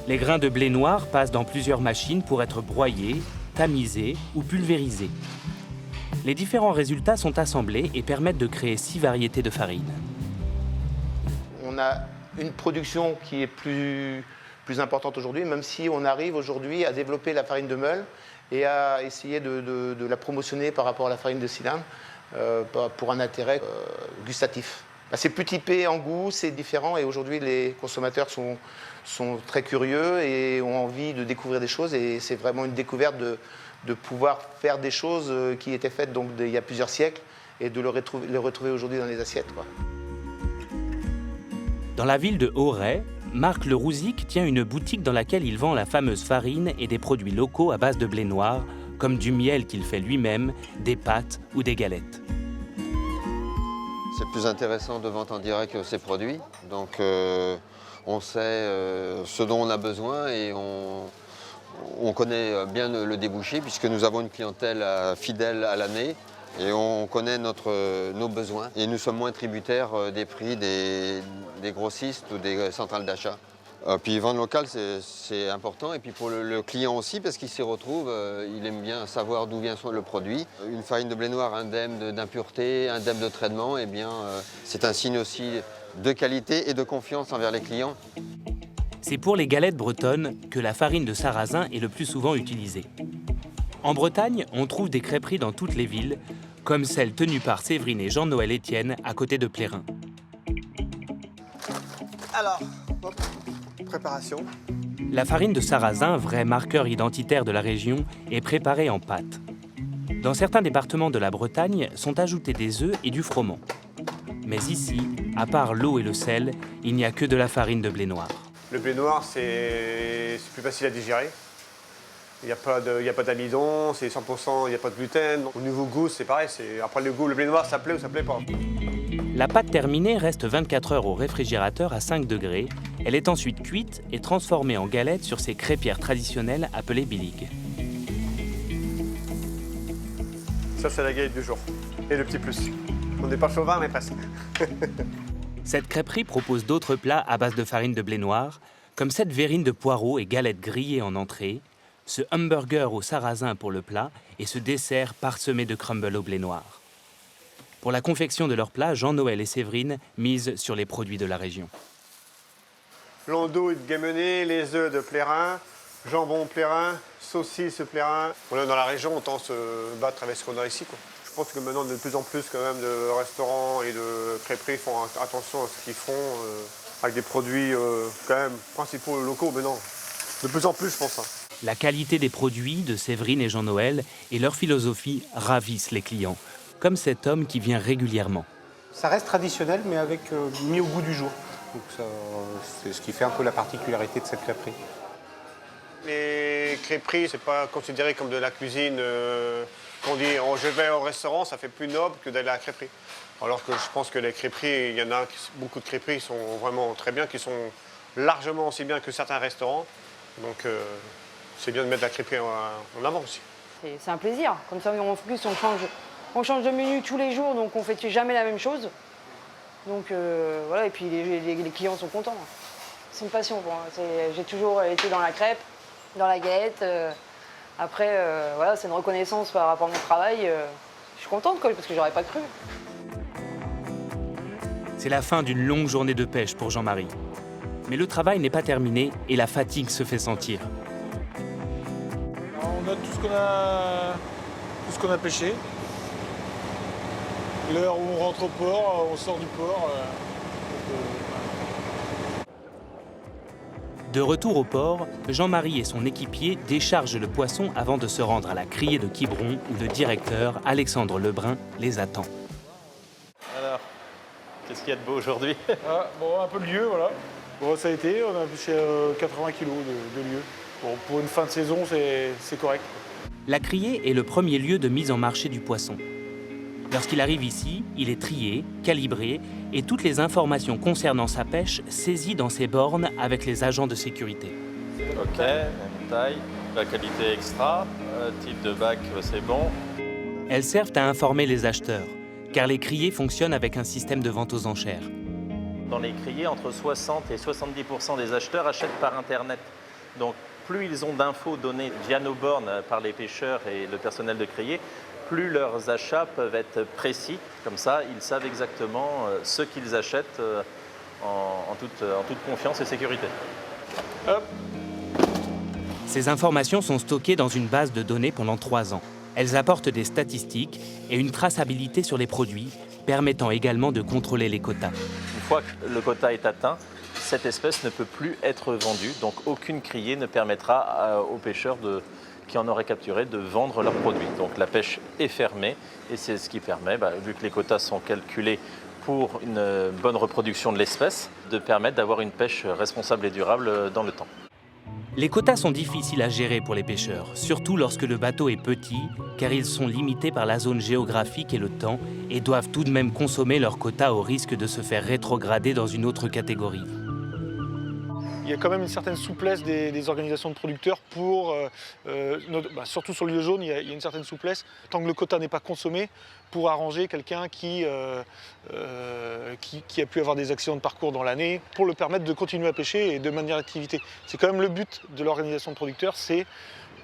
S14: Les grains de blé noir passent dans plusieurs machines pour être broyés, tamisés ou pulvérisés. Les différents résultats sont assemblés et permettent de créer 6 variétés de farine.
S7: On a une production qui est plus importante aujourd'hui, même si on arrive aujourd'hui à développer la farine de meule et à essayer de la promotionner par rapport à la farine de cylindre pour un intérêt gustatif. C'est plus typé en goût, c'est différent, et aujourd'hui les consommateurs sont très curieux et ont envie de découvrir des choses, et c'est vraiment une découverte de pouvoir faire des choses qui étaient faites donc, il y a plusieurs siècles, et de les retrouver aujourd'hui dans les assiettes, quoi.
S14: Dans la ville de Auray, Marc Le Rouzic tient une boutique dans laquelle il vend la fameuse farine et des produits locaux à base de blé noir, comme du miel qu'il fait lui-même, des pâtes ou des galettes.
S5: C'est plus intéressant de vendre en direct ces produits. Donc on sait ce dont on a besoin et on connaît bien le débouché, puisque nous avons une clientèle fidèle à l'année et on connaît nos besoins. Et nous sommes moins tributaires des prix des grossistes ou des centrales d'achat. Puis vendre local, c'est important, et puis pour le client aussi, parce qu'il s'y retrouve, il aime bien savoir d'où vient le produit. Une farine de blé noir indemne d'impureté, indemne de traitement, eh bien, c'est un signe aussi de qualité et de confiance envers les clients.
S14: C'est pour les galettes bretonnes que la farine de sarrasin est le plus souvent utilisée. En Bretagne, on trouve des crêperies dans toutes les villes, comme celle tenue par Séverine et Jean-Noël Etienne à côté de Plérin.
S19: Alors, hop, préparation.
S14: La farine de sarrasin, vrai marqueur identitaire de la région, est préparée en pâte. Dans certains départements de la Bretagne, sont ajoutés des œufs et du froment. Mais ici, à part l'eau et le sel, il n'y a que de la farine de blé noir.
S8: Le blé noir, c'est plus facile à digérer. Il n'y a pas d'amidon, c'est 100%, il n'y a pas de gluten. Au niveau goût, c'est pareil. Après le goût, le blé noir, ça plaît ou ça plaît pas.
S14: La pâte terminée reste 24 heures au réfrigérateur à 5 degrés. Elle est ensuite cuite et transformée en galette sur ces crêpières traditionnelles appelées biligue.
S8: Ça, c'est la galette du jour. Et le petit plus. On n'est pas chauvin, mais presque.
S14: Cette crêperie propose d'autres plats à base de farine de blé noir, comme cette verrine de poireaux et galettes grillées en entrée, ce hamburger au sarrasin pour le plat et ce dessert parsemé de crumble au blé noir. Pour la confection de leurs plats, Jean-Noël et Séverine misent sur les produits de la région.
S8: L'andouille de Guémené, les œufs de Plérin, jambon Plérin, saucisses Plérin. Voilà, dans la région, on tend à se battre avec ce qu'on a ici, quoi. Je pense que maintenant, de plus en plus quand même, de restaurants et de crêperies font attention à ce qu'ils font, avec des produits quand même principaux locaux, mais non, de plus en plus, je pense.
S14: La qualité des produits de Séverine et Jean-Noël et leur philosophie ravissent les clients, comme cet homme qui vient régulièrement.
S7: Ça reste traditionnel, mais mis au goût du jour. Donc c'est ce qui fait un peu la particularité de cette crêperie.
S8: Les crêperies, c'est pas considéré comme de la cuisine. Quand on dit je vais au restaurant, ça fait plus noble que d'aller à la crêperie. Alors que je pense que les crêperies, il y en a beaucoup de crêperies qui sont vraiment très bien, qui sont largement aussi bien que certains restaurants. Donc c'est bien de mettre la crêperie en avant aussi.
S9: C'est un plaisir. Comme ça, en plus, on change de menu tous les jours, donc on ne fait jamais la même chose. Donc voilà, et puis les clients sont contents. C'est une passion pour moi. J'ai toujours été dans la crêpe, dans la galette. Après, voilà, c'est une reconnaissance par rapport à mon travail. Je suis contente, parce que j'aurais pas cru.
S14: C'est la fin d'une longue journée de pêche pour Jean-Marie. Mais le travail n'est pas terminé et la fatigue se fait sentir.
S2: Alors, on note tout ce qu'on a pêché. L'heure où on rentre au port, on sort du port.
S14: De retour au port, Jean-Marie et son équipier déchargent le poisson avant de se rendre à la criée de Quiberon où le directeur, Alexandre Lebrun, les attend.
S3: Alors, qu'est-ce qu'il y a de beau aujourd'hui?
S2: Bon, un peu de lieu, voilà. Bon, ça a été, on a pêché 80 kg de lieu. Bon, pour une fin de saison, c'est correct.
S14: La criée est le premier lieu de mise en marché du poisson. Lorsqu'il arrive ici, il est trié, calibré et toutes les informations concernant sa pêche saisies dans ses bornes avec les agents de sécurité.
S3: Ok, même taille, la qualité extra, type de bac c'est bon.
S14: Elles servent à informer les acheteurs, car les criées fonctionnent avec un système de vente aux enchères.
S3: Dans les criées, entre 60 et 70% des acheteurs achètent par Internet. Donc plus ils ont d'infos données via nos bornes par les pêcheurs et le personnel de criée, plus leurs achats peuvent être précis. Comme ça, ils savent exactement ce qu'ils achètent en toute confiance et sécurité.
S2: Hop.
S14: Ces informations sont stockées dans une base de données pendant 3 ans. Elles apportent des statistiques et une traçabilité sur les produits, permettant également de contrôler les quotas.
S3: Une fois que le quota est atteint, cette espèce ne peut plus être vendue. Donc aucune criée ne permettra aux pêcheurs qui en auraient capturé de vendre leurs produits. Donc la pêche est fermée et c'est ce qui permet, vu que les quotas sont calculés pour une bonne reproduction de l'espèce, de permettre d'avoir une pêche responsable et durable dans le temps.
S14: Les quotas sont difficiles à gérer pour les pêcheurs, surtout lorsque le bateau est petit, car ils sont limités par la zone géographique et le temps et doivent tout de même consommer leurs quotas au risque de se faire rétrograder dans une autre catégorie.
S2: Il y a quand même une certaine souplesse des organisations de producteurs pour, surtout sur le lieu jaune, il y a une certaine souplesse, tant que le quota n'est pas consommé, pour arranger quelqu'un qui a pu avoir des accidents de parcours dans l'année, pour le permettre de continuer à pêcher et de maintenir l'activité. C'est quand même le but de l'organisation de producteurs, c'est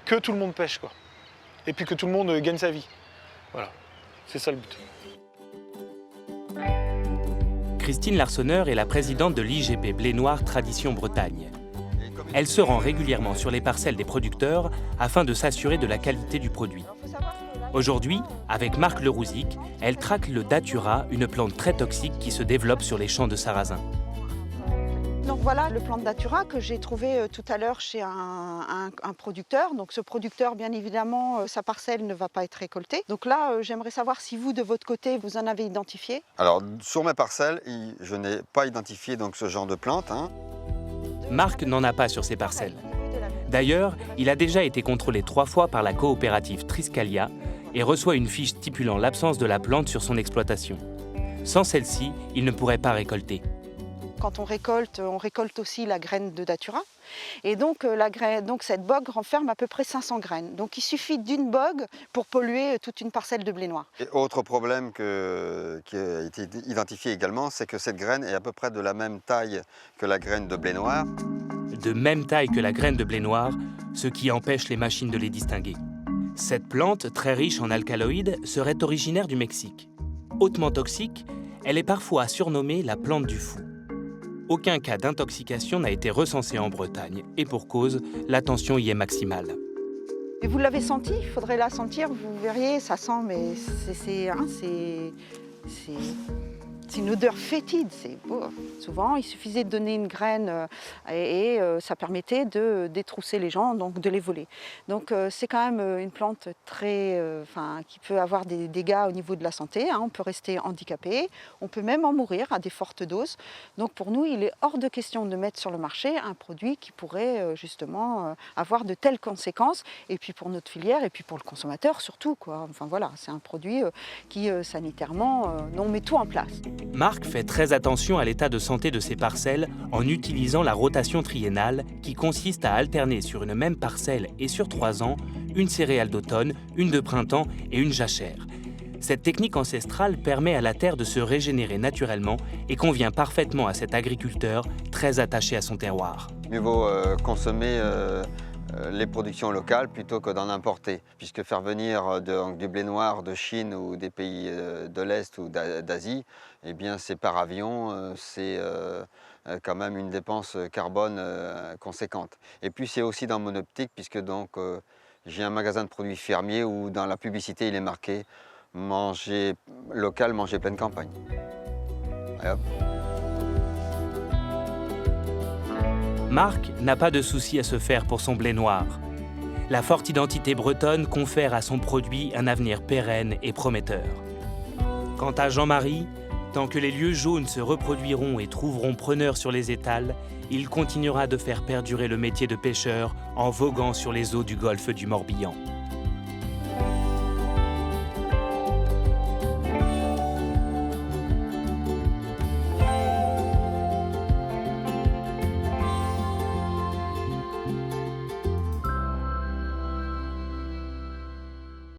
S2: que tout le monde pêche, quoi. Et puis que tout le monde gagne sa vie. Voilà, c'est ça le but.
S14: Christine Larsonneur est la présidente de l'IGP Blé Noir Tradition Bretagne. Elle se rend régulièrement sur les parcelles des producteurs afin de s'assurer de la qualité du produit. Aujourd'hui, avec Marc Lerouzic, elle traque le datura, une plante très toxique qui se développe sur les champs de sarrasin.
S10: Donc voilà le plant de datura que j'ai trouvé tout à l'heure chez un producteur. Donc ce producteur, bien évidemment, sa parcelle ne va pas être récoltée. Donc là, j'aimerais savoir si vous, de votre côté, vous en avez identifié.
S5: Alors sur ma parcelle, je n'ai pas identifié donc, ce genre de plante.
S14: Marc n'en a pas sur ses parcelles. D'ailleurs, il a déjà été contrôlé 3 fois par la coopérative Triscalia et reçoit une fiche stipulant l'absence de la plante sur son exploitation. Sans celle-ci, il ne pourrait pas récolter.
S10: Quand on récolte aussi la graine de datura. Et donc, cette bogue renferme à peu près 500 graines. Donc il suffit d'une bogue pour polluer toute une parcelle de blé noir.
S5: Et autre problème qui a été identifié également, c'est que cette graine est à peu près de la même taille que la graine de blé noir.
S14: De même taille que la graine de blé noir, ce qui empêche les machines de les distinguer. Cette plante, très riche en alcaloïdes, serait originaire du Mexique. Hautement toxique, elle est parfois surnommée la plante du fou. Aucun cas d'intoxication n'a été recensé en Bretagne et pour cause, la tension y est maximale.
S10: Et vous l'avez senti, il faudrait la sentir, vous verriez, ça sent, mais C'est une odeur fétide. Souvent, il suffisait de donner une graine et ça permettait de détrousser les gens, donc de les voler. Donc c'est quand même une plante qui peut avoir des dégâts au niveau de la santé. On peut rester handicapé, on peut même en mourir à des fortes doses. Donc pour nous, il est hors de question de mettre sur le marché un produit qui pourrait justement avoir de telles conséquences. Et puis pour notre filière et puis pour le consommateur surtout, quoi. Enfin voilà, c'est un produit qui sanitairement, on met tout en place.
S14: Marc fait très attention à l'état de santé de ses parcelles en utilisant la rotation triennale qui consiste à alterner sur une même parcelle et sur 3 ans une céréale d'automne, une de printemps et une jachère. Cette technique ancestrale permet à la terre de se régénérer naturellement et convient parfaitement à cet agriculteur très attaché à son terroir.
S5: Mieux vaut consommer les productions locales plutôt que d'en importer, puisque faire venir du blé noir de Chine ou des pays de l'Est ou d'Asie, eh bien c'est par avion, c'est quand même une dépense carbone conséquente. Et puis c'est aussi dans mon optique, puisque donc j'ai un magasin de produits fermiers où dans la publicité il est marqué « Manger local, manger pleine campagne ». Et hop.
S14: Marc n'a pas de souci à se faire pour son blé noir. La forte identité bretonne confère à son produit un avenir pérenne et prometteur. Quant à Jean-Marie, tant que les lieux jaunes se reproduiront et trouveront preneurs sur les étals, il continuera de faire perdurer le métier de pêcheur en voguant sur les eaux du golfe du Morbihan.